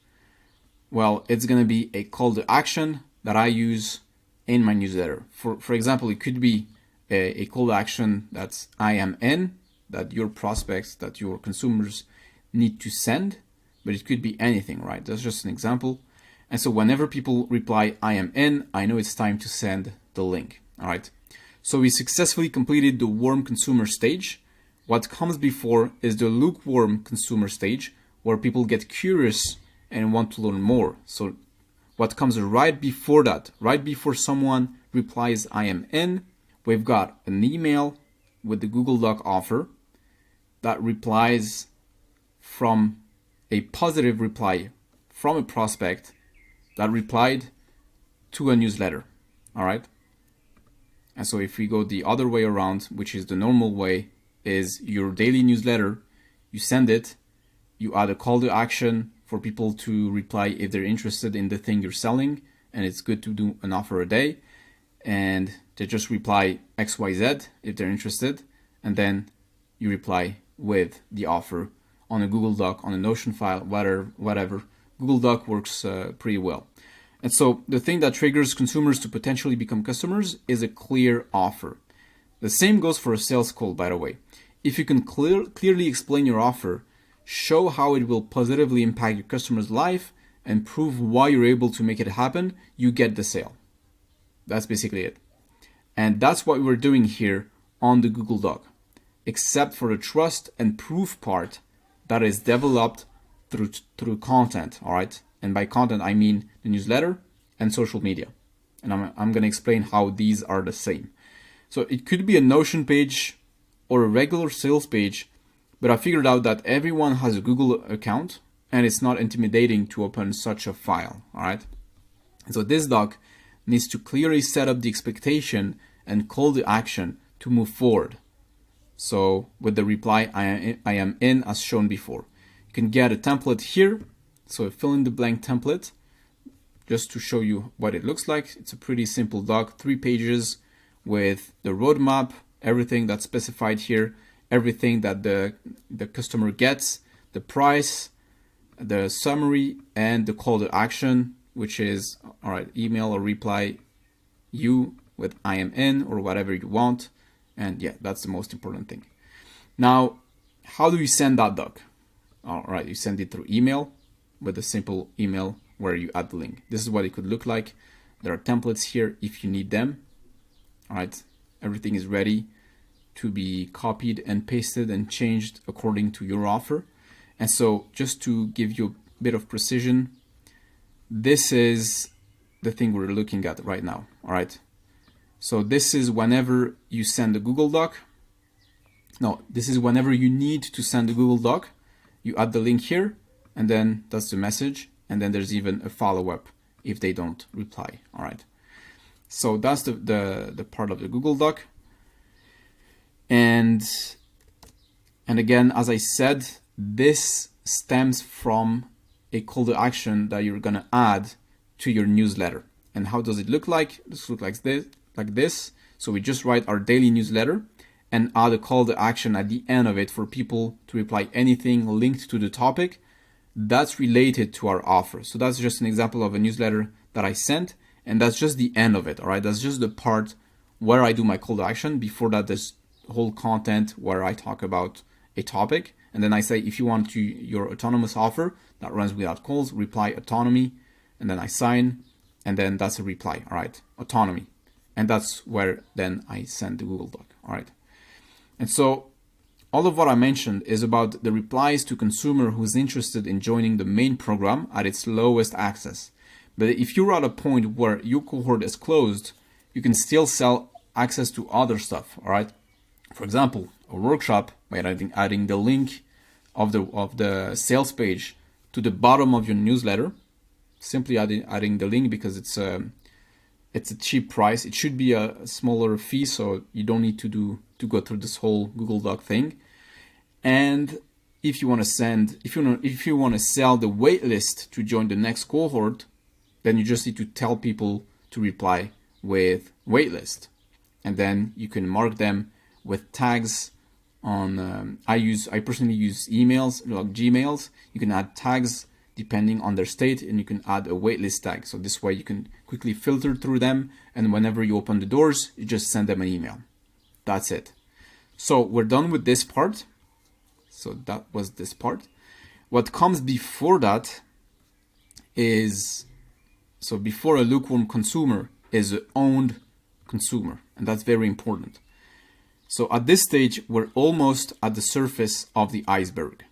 [SPEAKER 1] Well, it's going to be a call to action that I use in my newsletter. For example, it could be a call to action that's I am in, that your prospects, that your consumers need to send, but it could be anything, right? That's just an example. And so whenever people reply I am in, I know it's time to send the link, all right? So we successfully completed the warm consumer stage. What comes before is the lukewarm consumer stage, where people get curious and want to learn more. So what comes right before that, right before someone replies I am in, we've got an email with the Google Doc offer that replies from a positive reply from a prospect that replied to a newsletter, all right? And so if we go the other way around, which is the normal way, is your daily newsletter, you send it, you add a call to action for people to reply if they're interested in the thing you're selling, and it's good to do an offer a day. and they just reply XYZ if they're interested, and then you reply with the offer on a Google Doc, on a Notion file, whatever. Google Doc works pretty well. And so the thing that triggers consumers to potentially become customers is a clear offer. The same goes for a sales call, by the way. If you can clearly explain your offer, show how it will positively impact your customer's life, and prove why you're able to make it happen, you get the sale. That's basically it. And that's what we're doing here on the Google Doc, except for the trust and proof part that is developed through content, all right? And by content, I mean the newsletter and social media. And I'm going to explain how these are the same. So it could be a Notion page or a regular sales page, but I figured out that everyone has a Google account and it's not intimidating to open such a file, all right? And so this doc needs to clearly set up the expectation and call to action to move forward. So with the reply, I am in as shown before. You can get a template here. So a fill in the blank template, just to show you what it looks like. It's a pretty simple doc, 3 pages with the roadmap, everything that's specified here, everything that the customer gets, the price, the summary, and the call to action, which is, all right, email or reply you with I am in or whatever you want. And yeah, that's the most important thing. Now, how do you send that doc? All right, you send it through email with a simple email where you add the link. This is what it could look like. There are templates here if you need them. All right, everything is ready to be copied and pasted and changed according to your offer. And so just to give you a bit of precision, this is the thing we're looking at right now. All right. So this is whenever you send a Google Doc. No, this is whenever you need to send a Google Doc. You add the link here, and then that's the message. And then there's even a follow-up if they don't reply. All right. So that's the part of the Google Doc. And again, as I said, this stems from a call to action that you're going to add to your newsletter. And how does it look like? This looks like this. So we just write our daily newsletter and add a call to action at the end of it for people to reply anything linked to the topic that's related to our offer. So that's just an example of a newsletter that I sent, and that's just the end of it. All right, that's just the part where I do my call to action. Before that, there's whole content where I talk about a topic, and then I say, if you want to your autonomous offer that runs without calls, reply autonomy, and then I sign, and then that's a reply. All right, autonomy, and that's where then I send the Google Doc. All right, and so all of what I mentioned is about the replies to consumer who's interested in joining the main program at its lowest access. But if you're at a point where your cohort is closed, you can still sell access to other stuff. All right. For example, a workshop by adding the link of the sales page to the bottom of your newsletter. Simply adding the link because it's a cheap price. It should be a smaller fee, so you don't need to go through this whole Google Doc thing. And if you want to sell the wait list to join the next cohort, then you just need to tell people to reply with waitlist, and then you can mark them with tags on. I personally use emails, like Gmails. You can add tags depending on their state, and you can add a waitlist tag. So this way you can quickly filter through them, and whenever you open the doors, you just send them an email. That's it. So we're done with this part. So that was this part. What comes before that is, so before a lukewarm consumer is an owned consumer, and that's very important. So at this stage, we're almost at the surface of the iceberg.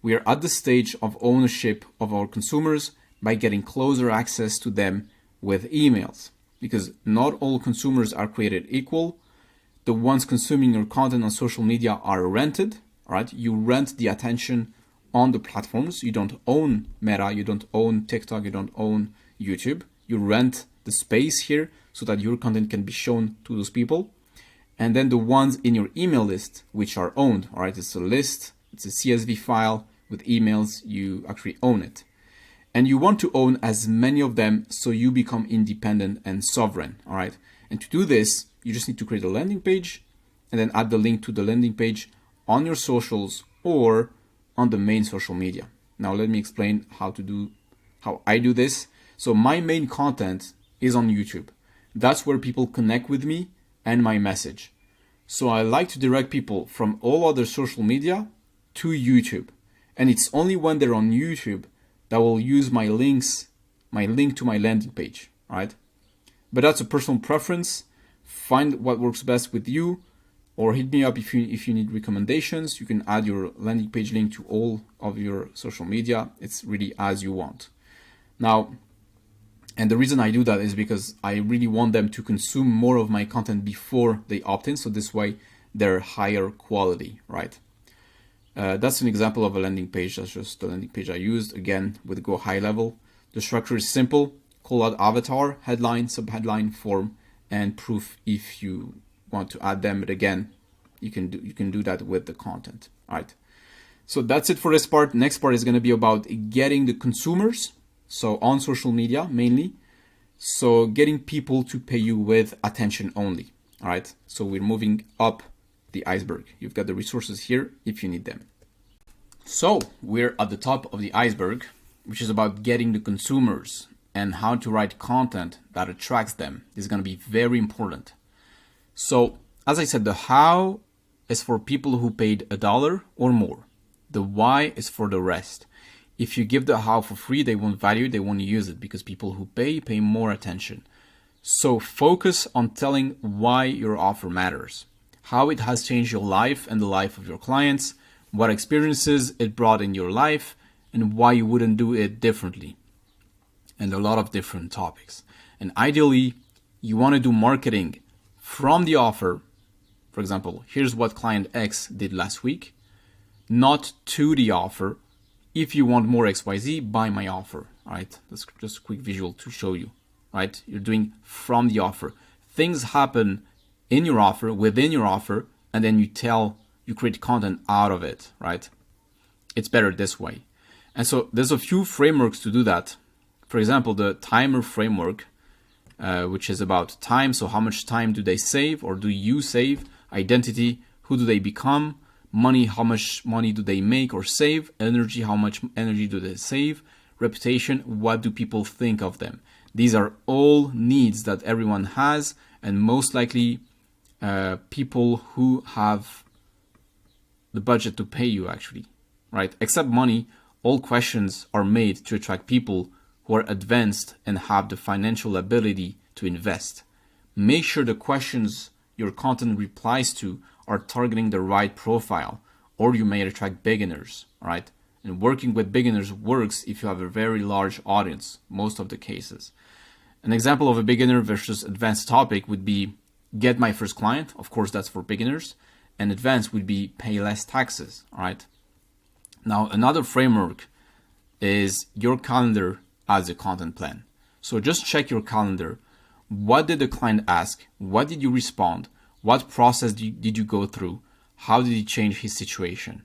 [SPEAKER 1] We are at the stage of ownership of our consumers by getting closer access to them with emails, because not all consumers are created equal. The ones consuming your content on social media are rented, right? You rent the attention on the platforms. You don't own Meta, you don't own TikTok, you don't own YouTube. You rent the space here so that your content can be shown to those people. And then the ones in your email list, which are owned, all right? It's a list, it's a CSV file with emails, you actually own it. And you want to own as many of them so you become independent and sovereign, all right? And to do this, you just need to create a landing page and then add the link to the landing page on your socials or on the main social media. Now let me explain how I do this. So my main content is on YouTube. That's where people connect with me and my message. So I like to direct people from all other social media to YouTube. And it's only when they're on YouTube that will use my link to my landing page, right? But that's a personal preference. Find what works best with you, or hit me up if you need recommendations. You can add your landing page link to all of your social media. It's really as you want. Now, and the reason I do that is because I really want them to consume more of my content before they opt in. So this way they're higher quality, right? That's an example of a landing page. That's just the landing page I used, again, with Go High Level. The structure is simple: call out avatar, headline, subheadline, form, and proof if you want to add them. But again, you can do that with the content. All right. So that's it for this part. Next part is going to be about getting the consumers. So on social media mainly. So getting people to pay you with attention only. All right. So we're moving up the iceberg. You've got the resources here if you need them. So we're at the top of the iceberg, which is about getting the consumers and how to write content that attracts them. This is going to be very important. So as I said, the how is for people who paid $1 or more. The why is for the rest. If you give the how for free, they won't value it, they won't use it, because people who pay more attention. So focus on telling why your offer matters, how it has changed your life and the life of your clients, what experiences it brought in your life, and why you wouldn't do it differently. And a lot of different topics. And ideally, you want to do marketing from the offer. For example, here's what client X did last week, not to the offer. If you want more XYZ, buy my offer. All right, that's just a quick visual to show you. Right, you're doing from the offer. Things happen in your offer, within your offer, and then you create content out of it. Right, it's better this way. And so there's a few frameworks to do that. For example, the timer framework, which is about time. So how much time do they save, or do you save? Identity, who do they become? Money, how much money do they make or save? Energy, how much energy do they save? Reputation, what do people think of them? These are all needs that everyone has, and most likely people who have the budget to pay you actually, right? Except money, all questions are made to attract people who are advanced and have the financial ability to invest. Make sure the questions your content replies to are targeting the right profile, or you may attract beginners, right? And working with beginners works if you have a very large audience, most of the cases. An example of a beginner versus advanced topic would be get my first client. Of course, that's for beginners. And advanced would be pay less taxes, all right? Now, another framework is your calendar as a content plan. So just check your calendar. What did the client ask? What did you respond? What process did you go through? How did he change his situation?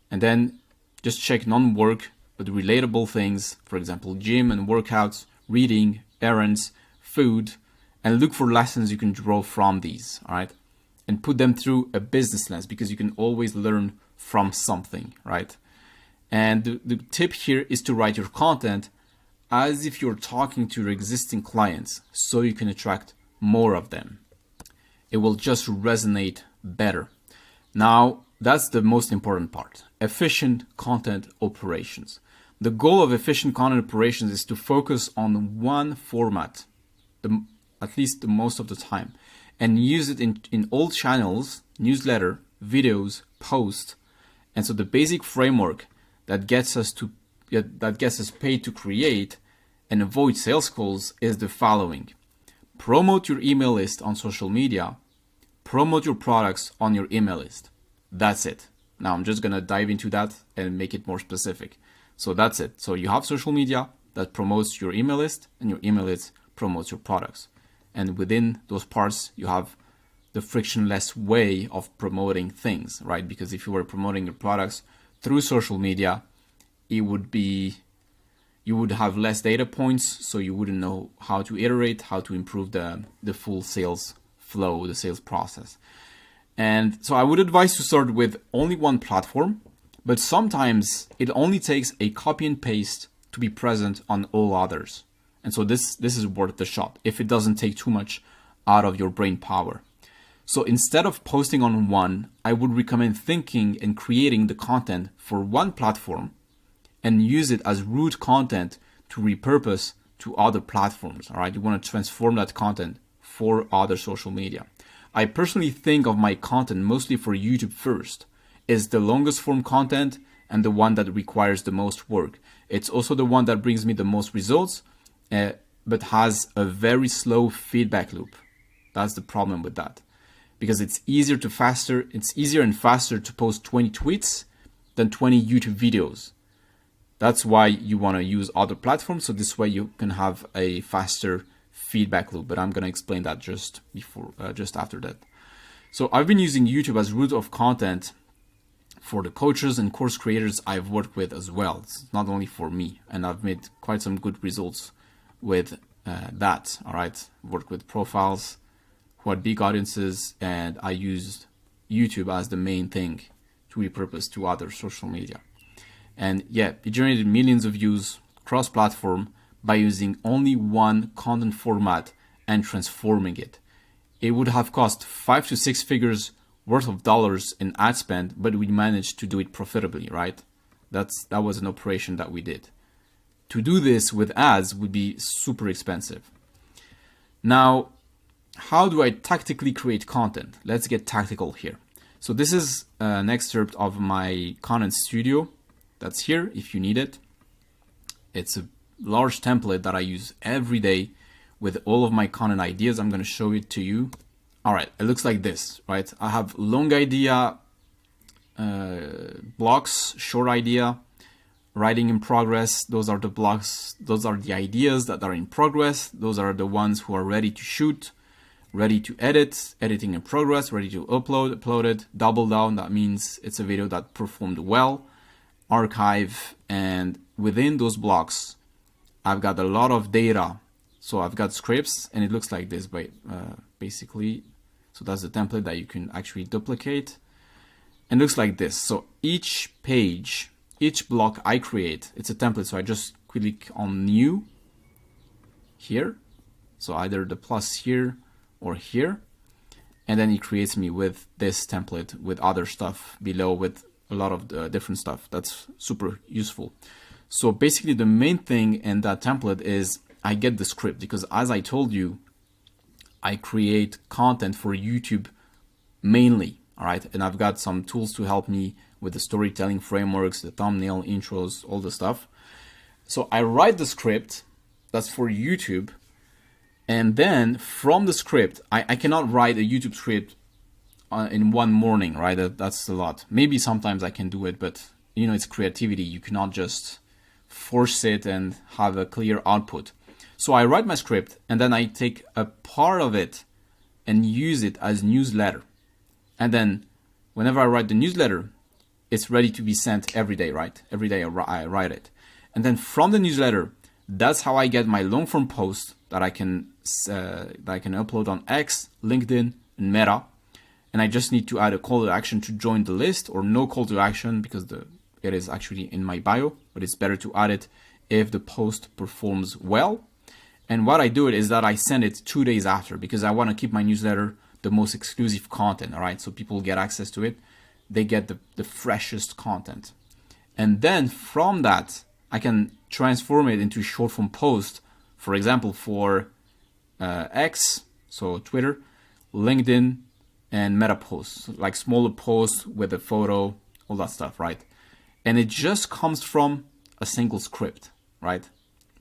[SPEAKER 1] And then just check non-work but relatable things, for example, gym and workouts, reading, errands, food, and look for lessons you can draw from these, all right? And put them through a business lens, because you can always learn from something, right? And the tip here is to write your content as if you're talking to your existing clients, so you can attract more of them. It will just resonate better. Now, that's the most important part. Efficient content operations. The goal of efficient content operations is to focus on one format, at least the most of the time, and use it in all channels, newsletter, videos, posts. And so the basic framework that gets us paid to create and avoid sales calls is the following. Promote your email list on social media. Promote your products on your email list. That's it. Now I'm just going to dive into that and make it more specific. So that's it. So you have social media that promotes your email list, and your email list promotes your products. And within those parts, you have the frictionless way of promoting things, right? Because if you were promoting your products through social media, it would be you would have less data points, so you wouldn't know how to iterate, how to improve the full sales flow, the sales process. And so I would advise to start with only one platform, but sometimes it only takes a copy and paste to be present on all others. And so this is worth the shot if it doesn't take too much out of your brain power. So instead of posting on one, I would recommend thinking and creating the content for one platform and use it as root content to repurpose to other platforms. All right, you want to transform that content for other social media. I personally think of my content mostly for YouTube first. It's the longest form content and the one that requires the most work. It's also the one that brings me the most results, but has a very slow feedback loop. That's the problem with that. Because it's easier and faster to post 20 tweets than 20 YouTube videos. That's why you want to use other platforms, so this way you can have a faster feedback loop. But I'm going to explain that just after that. So I've been using YouTube as root of content for the coaches and course creators I've worked with as well. It's not only for me, and I've made quite some good results with that. All right, worked with profiles who had big audiences, and I used YouTube as the main thing to repurpose to other social media. And yeah, it generated millions of views cross-platform by using only one content format and transforming it. It would have cost 5 to 6 figures worth of dollars in ad spend, but we managed to do it profitably, right? That was an operation that we did. To do this with ads would be super expensive. Now, how do I tactically create content? Let's get tactical here. So this is an excerpt of my content studio that's here if you need it. It's a large template that I use every day with all of my content ideas. I'm going to show it to you. All right, it looks like this, right? I have long idea, blocks, short idea, writing in progress. Those are the blocks. Those are the ideas that are in progress. Those are the ones who are ready to shoot, ready to edit, editing in progress, ready to upload it, double down. That means it's a video that performed well, archive. And within those blocks, I've got a lot of data. So I've got scripts, and it looks like this, basically. So that's the template that you can actually duplicate. And it looks like this. So each page, each block I create, it's a template. So I just click on new here. So either the plus here or here. And then it creates me with this template with other stuff below, with a lot of different stuff. That's super useful. So basically the main thing in that template is I get the script, because as I told you, I create content for YouTube mainly, all right? And I've got some tools to help me with the storytelling frameworks, the thumbnail, intros, all the stuff. So I write the script that's for YouTube, and then from the script, I cannot write a YouTube script in one morning, right? That's a lot. Maybe sometimes I can do it, but you know, it's creativity. You cannot just force it and have a clear output. So I write my script, and then I take a part of it and use it as newsletter. And then whenever I write the newsletter, it's ready to be sent every day, right? Every day I write it. And then from the newsletter, that's how I get my long form post that I can upload on X, LinkedIn, and Meta. And I just need to add a call to action to join the list, or no call to action because it is actually in my bio, but it's better to add it if the post performs well. And what I do is that I send it 2 days after, because I want to keep my newsletter the most exclusive content, all right? So people get access to it. They get the freshest content. And then from that, I can transform it into short form post, for example, for X, so Twitter, LinkedIn, and Meta posts, like smaller posts with a photo, all that stuff, right? And it just comes from a single script, right?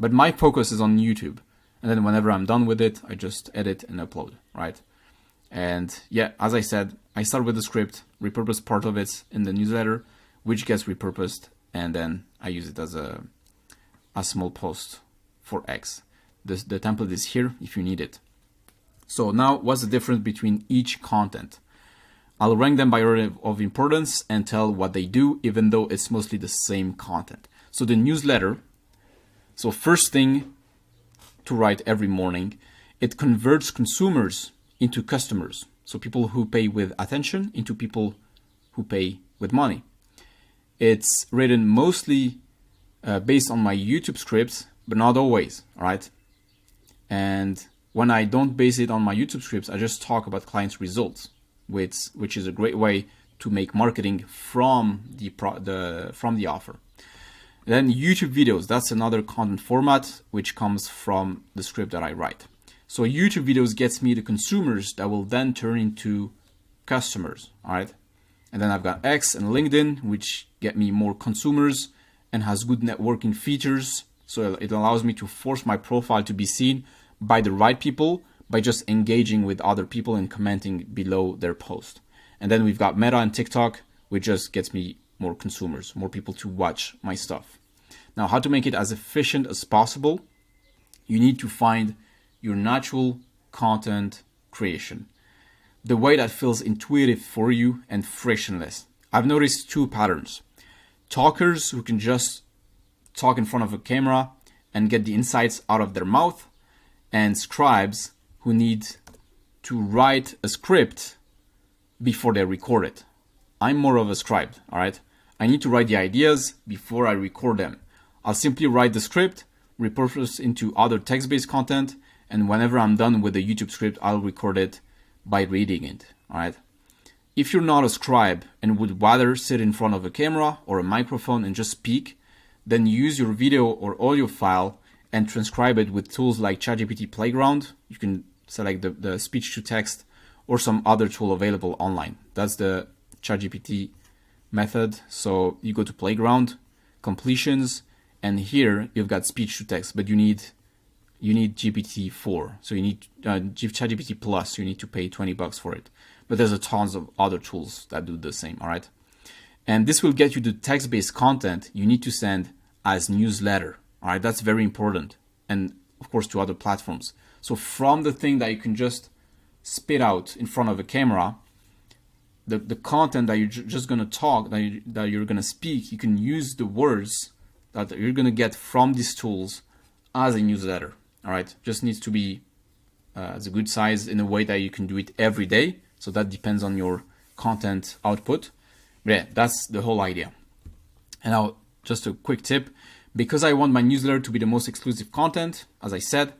[SPEAKER 1] But my focus is on YouTube. And then whenever I'm done with it, I just edit and upload, right? And yeah, as I said, I start with the script, repurpose part of it in the newsletter, which gets repurposed, and then I use it as a small post for X. The template is here if you need it. So now what's the difference between each content? I'll rank them by order of importance and tell what they do, even though it's mostly the same content. So the newsletter, So first thing to write every morning, it converts consumers into customers. So people who pay with attention into people who pay with money. It's written mostly based on my YouTube scripts, but not always, all right? And when I don't base it on my YouTube scripts, I just talk about clients' results, which is a great way to make marketing from the offer. Then YouTube videos, that's another content format which comes from the script that I write. So YouTube videos gets me the consumers that will then turn into customers, all right? And then I've got X and LinkedIn, which get me more consumers and has good networking features. So it allows me to force my profile to be seen by the right people by just engaging with other people and commenting below their post. And then we've got Meta and TikTok, which just gets me more consumers, more people to watch my stuff. Now, how to make it as efficient as possible? You need to find your natural content creation, the way that feels intuitive for you and frictionless. I've noticed two patterns. Talkers who can just talk in front of a camera and get the insights out of their mouth, and scribes who need to write a script before they record it. I'm more of a scribe, all right? I need to write the ideas before I record them. I'll simply write the script, repurpose into other text-based content, and whenever I'm done with the YouTube script, I'll record it by reading it, all right? If you're not a scribe and would rather sit in front of a camera or a microphone and just speak, then use your video or audio file and transcribe it with tools like ChatGPT Playground. You can select the speech to text or some other tool available online. That's the ChatGPT method. So you go to Playground, completions, and here you've got speech to text, but you need GPT-4. So you need ChatGPT Plus. You need to pay $20 for it. But there's a tons of other tools that do the same, all right? And this will get you the text-based content you need to send as newsletter, all right? That's very important. And of course, to other platforms. So from the thing that you can just spit out in front of a camera, the content that you're just going to talk, that you're going to speak, you can use the words that you're going to get from these tools as a newsletter, all right? Just needs to be as a good size in a way that you can do it every day. So that depends on your content output. But yeah, that's the whole idea. And now, just a quick tip. Because I want my newsletter to be the most exclusive content, as I said,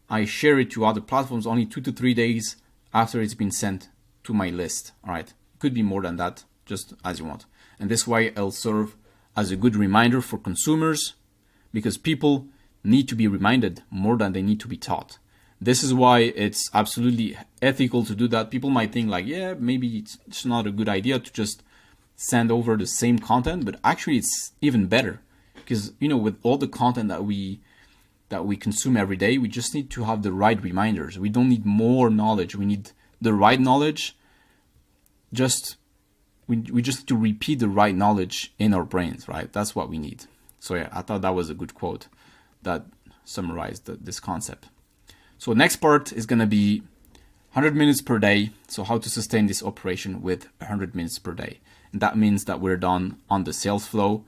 [SPEAKER 1] I share it to other platforms only 2 to 3 days after it's been sent to my list. All right, could be more than that, just as you want. And this way, I'll serve as a good reminder for consumers, because people need to be reminded more than they need to be taught. This is why it's absolutely ethical to do that. People might think like, yeah, maybe it's not a good idea to just send over the same content, but actually it's even better, because with all the content that we consume every day, we just need to have the right reminders. We don't need more knowledge. We need the right knowledge. We just need to repeat the right knowledge in our brains, right? That's what we need. So yeah, I thought that was a good quote that summarized this concept. So next part is going to be 100 minutes per day. So how to sustain this operation with 100 minutes per day. And that means that we're done on the sales flow,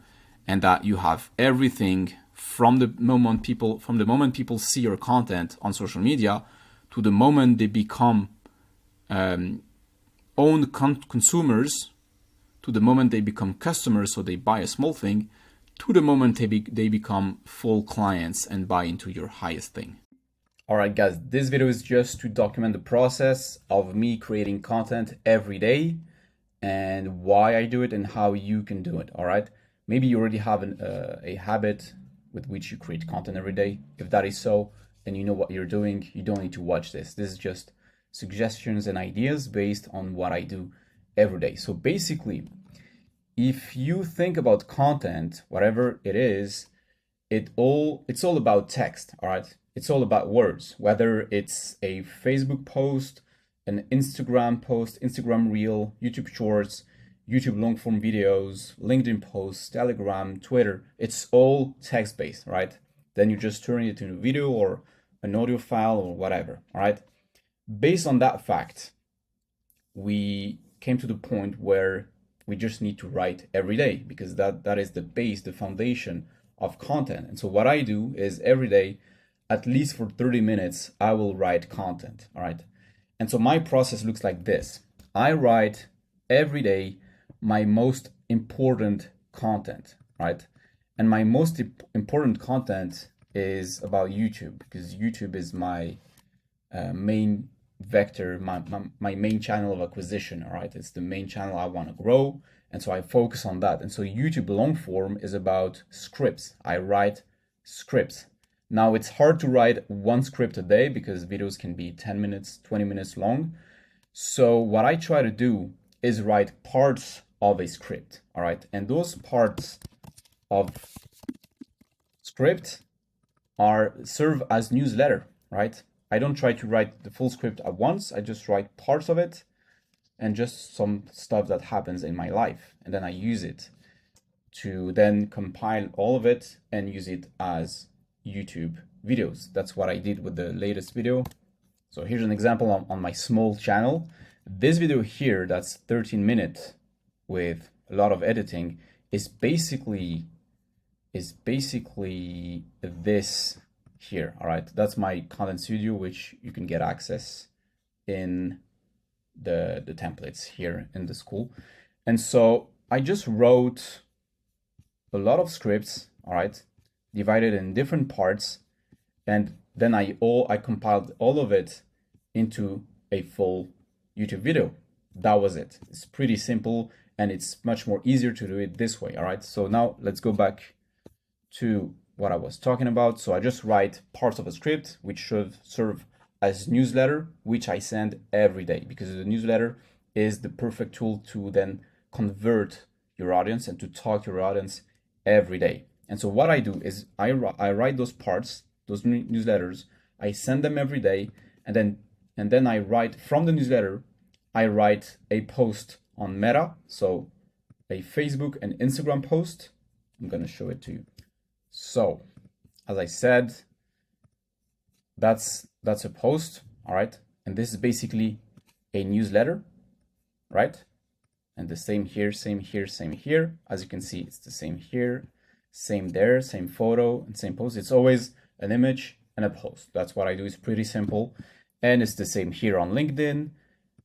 [SPEAKER 1] and that you have everything from the moment people see your content on social media to the moment they become own consumers, to the moment they become customers, so they buy a small thing, to the moment they become full clients and buy into your highest thing. All right, guys, this video is just to document the process of me creating content every day and why I do it and how you can do it. All right. Maybe you already have a habit with which you create content every day. If that is so, then you know what you're doing. You don't need to watch this. This is just suggestions and ideas based on what I do every day. So basically, if you think about content, whatever it is, it's all about text, all right? It's all about words, whether it's a Facebook post, an Instagram post, Instagram Reel, YouTube Shorts, YouTube long form videos, LinkedIn posts, Telegram, Twitter. It's all text-based, right? Then you just turn it into a video or an audio file or whatever, all right? Based on that fact, we came to the point where we just need to write every day, because that is the base, the foundation of content. And so what I do is every day, at least for 30 minutes, I will write content. All right. And so my process looks like this. I write every day my most important content, right? And my most important content is about YouTube, because YouTube is my main vector, my main channel of acquisition. All right, it's the main channel I want to grow, and so I focus on that. And so YouTube long form is about scripts. I write scripts. Now it's hard to write one script a day because videos can be 10 minutes, 20 minutes long. So what I try to do is write parts of a script. All right, and those parts of script serve as newsletter, right? I don't try to write the full script at once. I just write parts of it and just some stuff that happens in my life. And then I use it to then compile all of it and use it as YouTube videos. That's what I did with the latest video. So here's an example on my small channel. This video here, that's 13 minutes with a lot of editing, is basically this here. All right, that's my content studio, which you can get access in the templates here in the school. And so I just wrote a lot of scripts, all right, divided in different parts, and then I compiled all of it into a full YouTube video. That was it. It's pretty simple, and it's much more easier to do it this way. All right, so now let's go back to what I was talking about. So I just write parts of a script which should serve as newsletter, which I send every day, because the newsletter is the perfect tool to then convert your audience and to talk to your audience every day. And so what I do is I write those parts, those newsletters, I send them every day, and then I write from the newsletter, I write a post on Meta, so a Facebook and Instagram post. I'm going to show it to you. So, as I said, that's a post, all right? And this is basically a newsletter, right? And the same here, same here, same here. As you can see, it's the same here, same there, same photo, and same post. It's always an image and a post. That's what I do. It's pretty simple. And it's the same here on LinkedIn,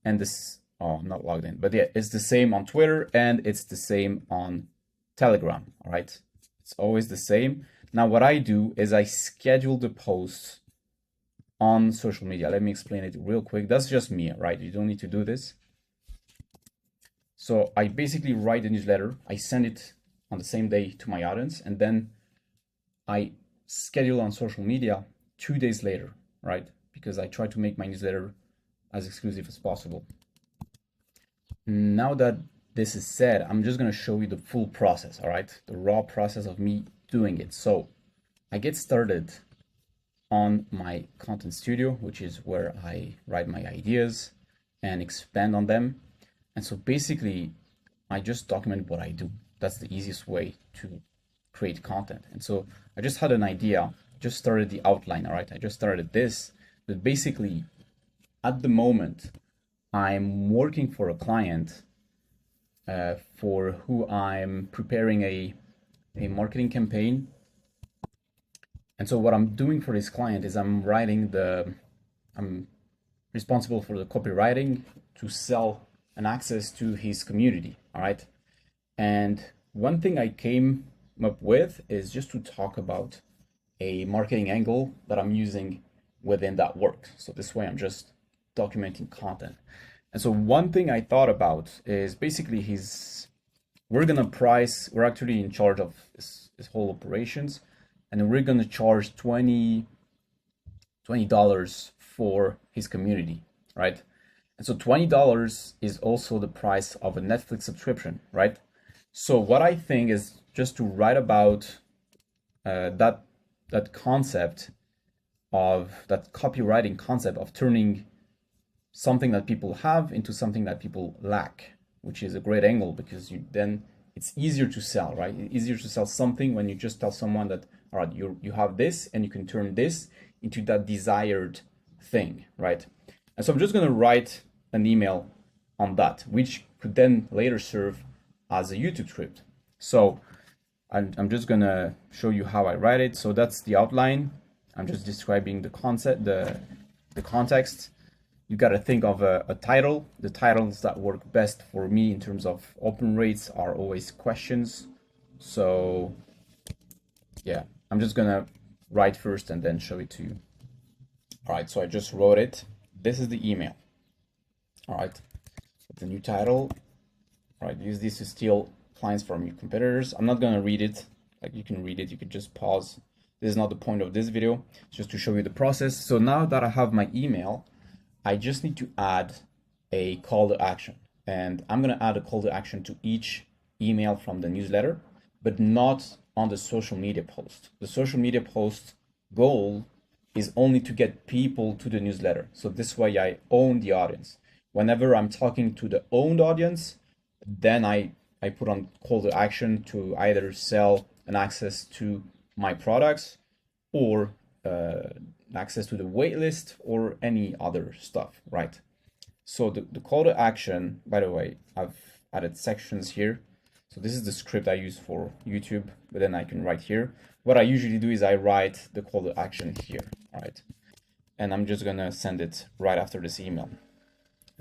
[SPEAKER 1] and this, oh, I'm not logged in, but yeah, it's the same on Twitter, and it's the same on Telegram, all right? It's always the same. Now, what I do is I schedule the posts on social media. Let me explain it real quick. That's just me, right? You don't need to do this. So I basically write the newsletter. I send it on the same day to my audience, and then I schedule on social media 2 days later, right? Because I try to make my newsletter as exclusive as possible. Now that this is said, I'm just going to show you the full process, all right? The raw process of me doing it. So I get started on my content studio, which is where I write my ideas and expand on them. And so basically, I just document what I do. That's the easiest way to create content. And so I just had an idea, just started the outline, all right? I just started this, but basically at the moment, I'm working for a client for who I'm preparing a marketing campaign. And so what I'm doing for this client is I'm responsible for the copywriting to sell an access to his community, all right? And one thing I came up with is just to talk about a marketing angle that I'm using within that work. So this way I'm just documenting content. And so one thing I thought about is basically we're actually in charge of this whole operations, and we're gonna charge $20 for his community, right? And so $20 is also the price of a Netflix subscription, right? So what I think is just to write about that concept of that copywriting concept of turning something that people have into something that people lack, which is a great angle, because it's easier to sell, right? It's easier to sell something when you just tell someone that, all right, you have this and you can turn this into that desired thing, right? And so I'm just going to write an email on that, which could then later serve as a YouTube script. So I'm just gonna show you how I write it. So that's the outline. I'm just describing the concept, the context. You got to think of a title. The titles that work best for me in terms of open rates are always questions. So yeah, I'm just gonna write first and then show it to you. All right, so I just wrote it. This is the email. All right, the new title. All right, use this to steal clients from your competitors. I'm not gonna read it. Like, you can read it, you could just pause. This is not the point of this video, it's just to show you the process. So now that I have my email, I just need to add a call to action. And I'm gonna add a call to action to each email from the newsletter, but not on the social media post. The social media post goal is only to get people to the newsletter. So this way I own the audience. Whenever I'm talking to the owned audience, then I put on call to action to either sell an access to my products or access to the waitlist or any other stuff, right? So the call to action, by the way, I've added sections here. So this is the script I use for YouTube, but then I can write here. What I usually do is I write the call to action here, all right? And I'm just gonna send it right after this email.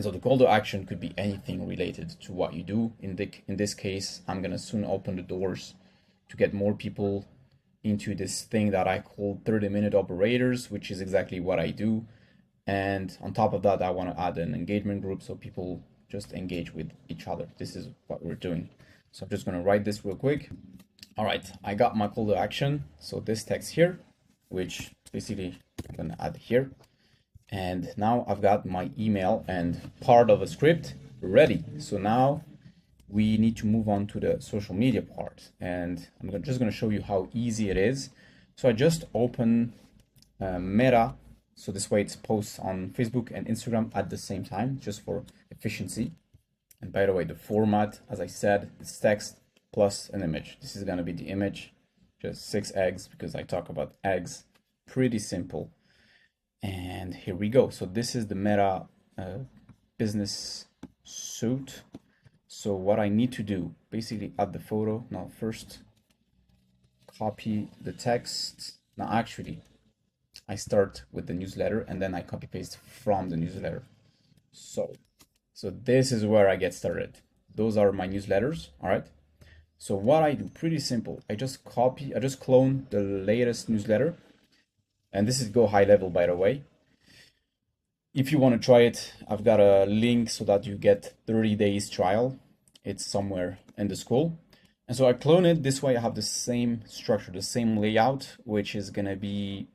[SPEAKER 1] So the call to action could be anything related to what you do. In this case, I'm gonna soon open the doors to get more people into this thing that I call 30-minute operators, which is exactly what I do. And on top of that, I want to add an engagement group so people just engage with each other. This is what we're doing. So I'm just going to write this real quick. All right, I got my call to action. So this text here, which basically I'm going to add here. And now I've got my email and part of a script ready. So now we need to move on to the social media part. And I'm just going to show you how easy it is. So I just open Meta. So this way it's posts on Facebook and Instagram at the same time, just for efficiency. And by the way, the format, as I said, is text plus an image. This is going to be the image, just 6 eggs, because I talk about eggs. Pretty simple. And here we go. So this is the Meta business suite. So what I need to do, basically add the photo. Now first, copy the text. Now actually, I start with the newsletter and then I copy paste from the newsletter. So this is where I get started. Those are my newsletters, all right? So what I do, pretty simple. I just clone the latest newsletter. And this is Go High Level, by the way. If you want to try it, I've got a link so that you get 30 days trial. It's somewhere in the school. And so I clone it. This way I have the same structure, the same layout, which is going to be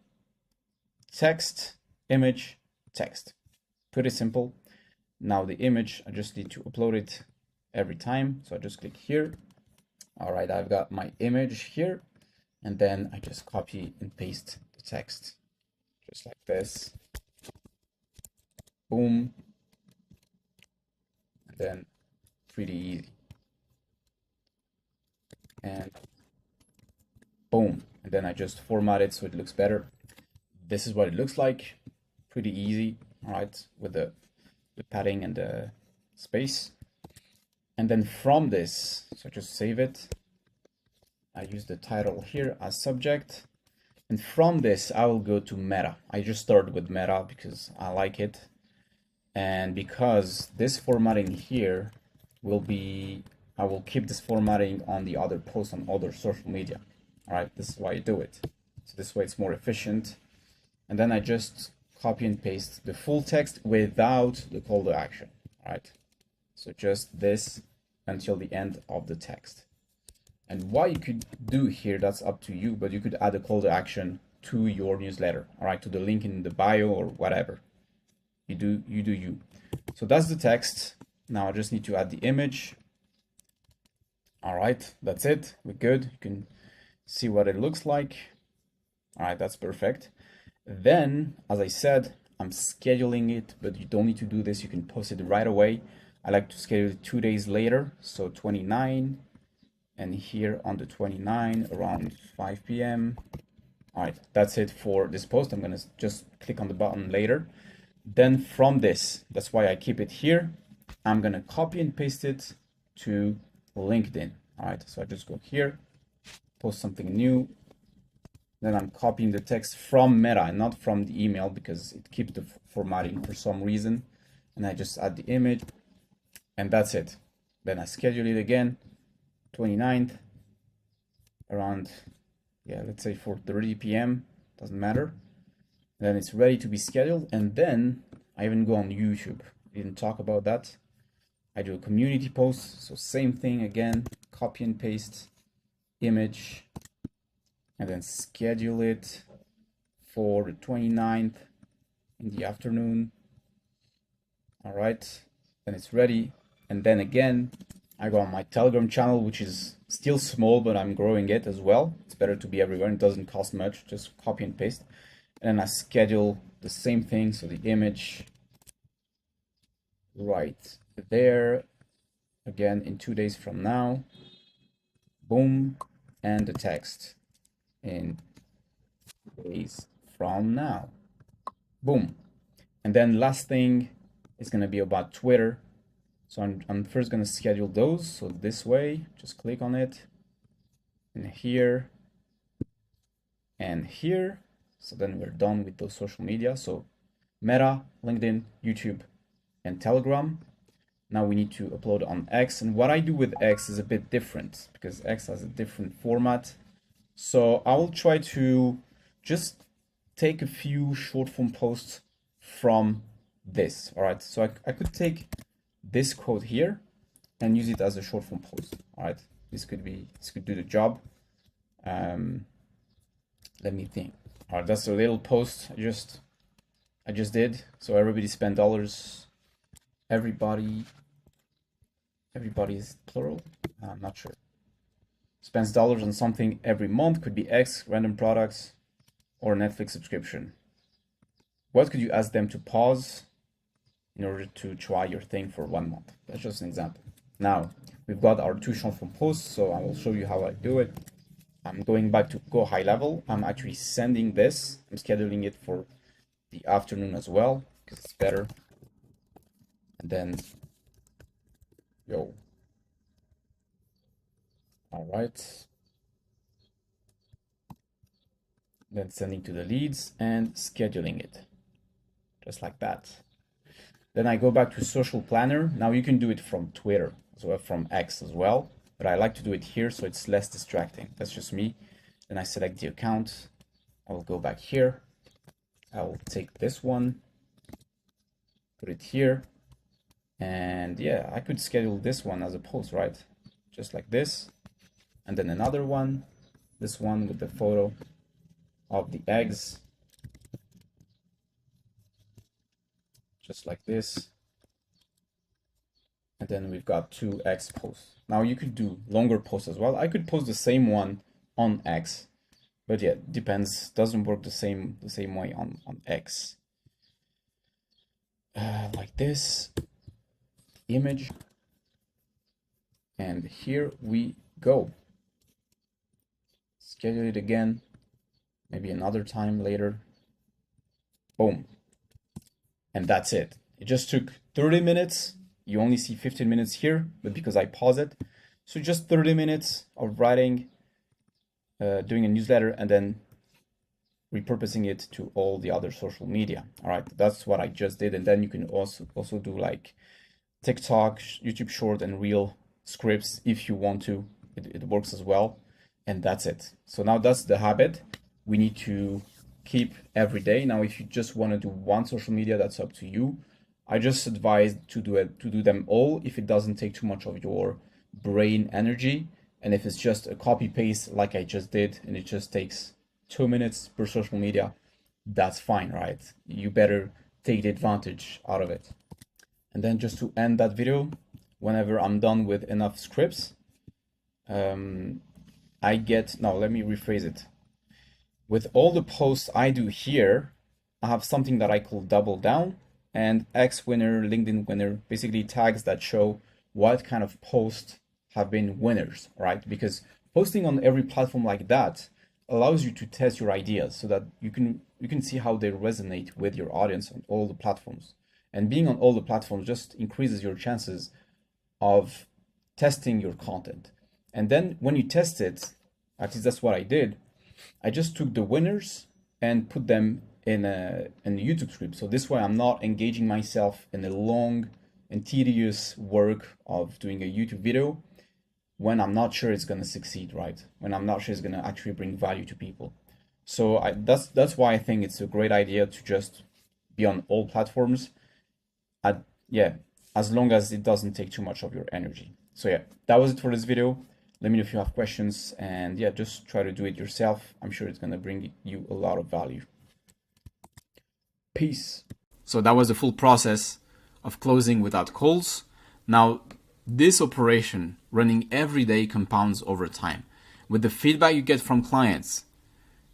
[SPEAKER 1] text, image, text. Pretty simple. Now the image, I just need to upload it every time. So I just click here. All right, I've got my image here. And then I just copy and paste the text, just like this. Boom. And then pretty easy. And boom. And then I just format it so it looks better. This is what it looks like. Pretty easy, all right, with the padding and the space. And then from this, so just save it. I use the title here as subject. And from this, I will go to Meta. I just started with Meta because I like it. And because this formatting here will be, I will keep this formatting on the other posts on other social media. All right, this is why I do it. So this way it's more efficient. And then I just copy and paste the full text without the call to action. All right, so just this until the end of the text. And what you could do here, that's up to you, but you could add a call to action to your newsletter, all right, to the link in the bio or whatever. You do you. So that's the text. Now I just need to add the image. All right, that's it. We're good. You can see what it looks like. All right, that's perfect. Then, as I said, I'm scheduling it, but you don't need to do this. You can post it right away. I like to schedule it 2 days later, so 29. And here on the 29 around 5 p.m. All right, that's it for this post. I'm gonna just click on the button later. Then from this, that's why I keep it here. I'm gonna copy and paste it to LinkedIn. All right, so I just go here, post something new. Then I'm copying the text from Meta and not from the email because it keeps the formatting for some reason. And I just add the image and that's it. Then I schedule it again, 29th, around, yeah, let's say 4:30 p.m. Doesn't matter. Then it's ready to be scheduled. And then I even go on YouTube. Didn't talk about that. I do a community post. So same thing again, copy and paste image and then schedule it for the 29th in the afternoon. All right, then it's ready. And then again, I go on my Telegram channel, which is still small, but I'm growing it as well. It's better to be everywhere. It doesn't cost much, just copy and paste. And I schedule the same thing. So the image right there, again, in 2 days from now, boom, and the text in days from now, boom. And then last thing is going to be about Twitter. So I'm first going to schedule those. So this way, just click on it and here and here. So then we're done with those social media. So Meta, LinkedIn, YouTube, and Telegram. Now we need to upload on X. And what I do with X is a bit different because X has a different format. So I will try to just take a few short form posts from this. All right. So I could take this quote here and use it as a short form post. All right. This could do the job. Let me think. All right. That's a little post I just did. So everybody spent dollars. Everybody is plural. I'm not sure. Spends dollars on something every month. Could be X, random products, or Netflix subscription. What could you ask them to pause in order to try your thing for 1 month? That's just an example. Now we've got our two short form posts, so I will show you how I do it. I'm going back to Go High Level. I'm actually sending this. I'm scheduling it for the afternoon as well because it's better. And then, yo. All right. Then sending to the leads and scheduling it. Just like that. Then I go back to Social Planner. Now you can do it from Twitter as well, from X as well, but I like to do it here so it's less distracting. That's just me. Then I select the account. I will go back here. I will take this one, put it here. And yeah, I could schedule this one as a post, right? Just like this. And then another one, this one with the photo of the eggs. Just like this. And then we've got two X posts. Now you could do longer posts as well. I could post the same one on X, but yeah, depends. Doesn't work the same way on X. Like this image, and here we go. Schedule it again, maybe another time later. Boom. And that's it. It just took 30 minutes. You only see 15 minutes here, but because I pause it. So just 30 minutes of writing, doing a newsletter, and then repurposing it to all the other social media. All right, that's what I just did. And then you can also do like TikTok, YouTube short, and reel scripts if you want to. It works as well. And that's it. So now that's the habit we need to keep every day. Now, if you just want to do one social media, that's up to you. I just advise to do them all if it doesn't take too much of your brain energy. And if it's just a copy paste like I just did, and it just takes 2 minutes per social media, that's fine, right? You better take the advantage out of it. And then just to end that video, whenever I'm done with enough scripts, let me rephrase it. With all the posts I do here, I have something that I call double down and X winner, LinkedIn winner, basically tags that show what kind of posts have been winners, right? Because posting on every platform like that allows you to test your ideas so that you can see how they resonate with your audience on all the platforms. And being on all the platforms just increases your chances of testing your content. And then when you test it, at least that's what I did. I just took the winners and put them in a YouTube script. So this way I'm not engaging myself in a long and tedious work of doing a YouTube video when I'm not sure it's going to succeed, right? When I'm not sure it's going to actually bring value to people. So that's why I think it's a great idea to just be on all platforms. Yeah, as long as it doesn't take too much of your energy. So yeah, that was it for this video. Let me know if you have questions, and yeah, just try to do it yourself. I'm sure it's going to bring you a lot of value. Peace. So that was the full process of closing without calls. Now, this operation running every day compounds over time. With the feedback you get from clients,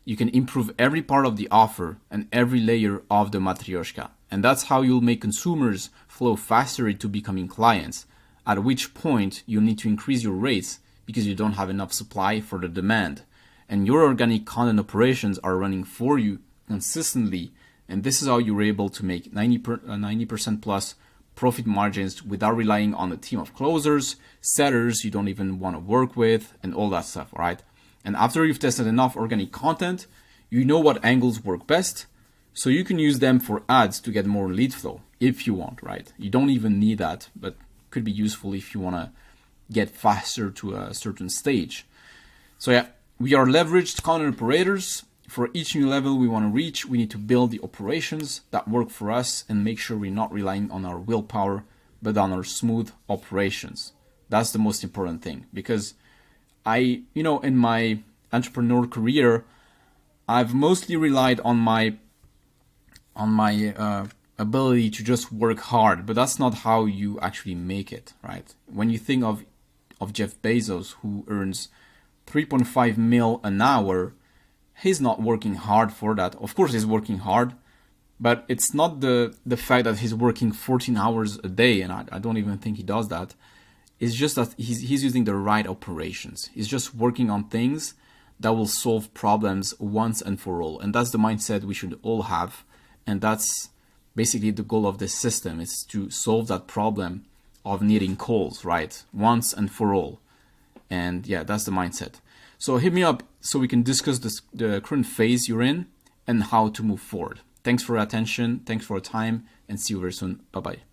[SPEAKER 1] you can improve every part of the offer and every layer of the matryoshka. And that's how you'll make consumers flow faster into becoming clients, at which point you'll need to increase your rates because you don't have enough supply for the demand. And your organic content operations are running for you consistently. And this is how you're able to make 90% plus profit margins without relying on a team of closers, setters you don't even want to work with, and all that stuff, right? And after you've tested enough organic content, you know what angles work best, so you can use them for ads to get more lead flow if you want, right? You don't even need that, but could be useful if you want to get faster to a certain stage. So yeah, we are leveraged content operators. For each new level we want to reach, we need to build the operations that work for us and make sure we're not relying on our willpower, but on our smooth operations. That's the most important thing, because in my entrepreneur career, I've mostly relied on my ability to just work hard, but that's not how you actually make it, right? When you think of Jeff Bezos, who earns 3.5 mil an hour, he's not working hard for that. Of course he's working hard, but it's not the fact that he's working 14 hours a day, and I don't even think he does that. It's just that he's using the right operations. He's just working on things that will solve problems once and for all. And that's the mindset we should all have. And that's basically the goal of this system, is to solve that problem of needing calls, right? Once and for all. And yeah, that's the mindset. So hit me up so we can discuss the current phase you're in and how to move forward. Thanks for your attention. Thanks for your time, and see you very soon. Bye-bye.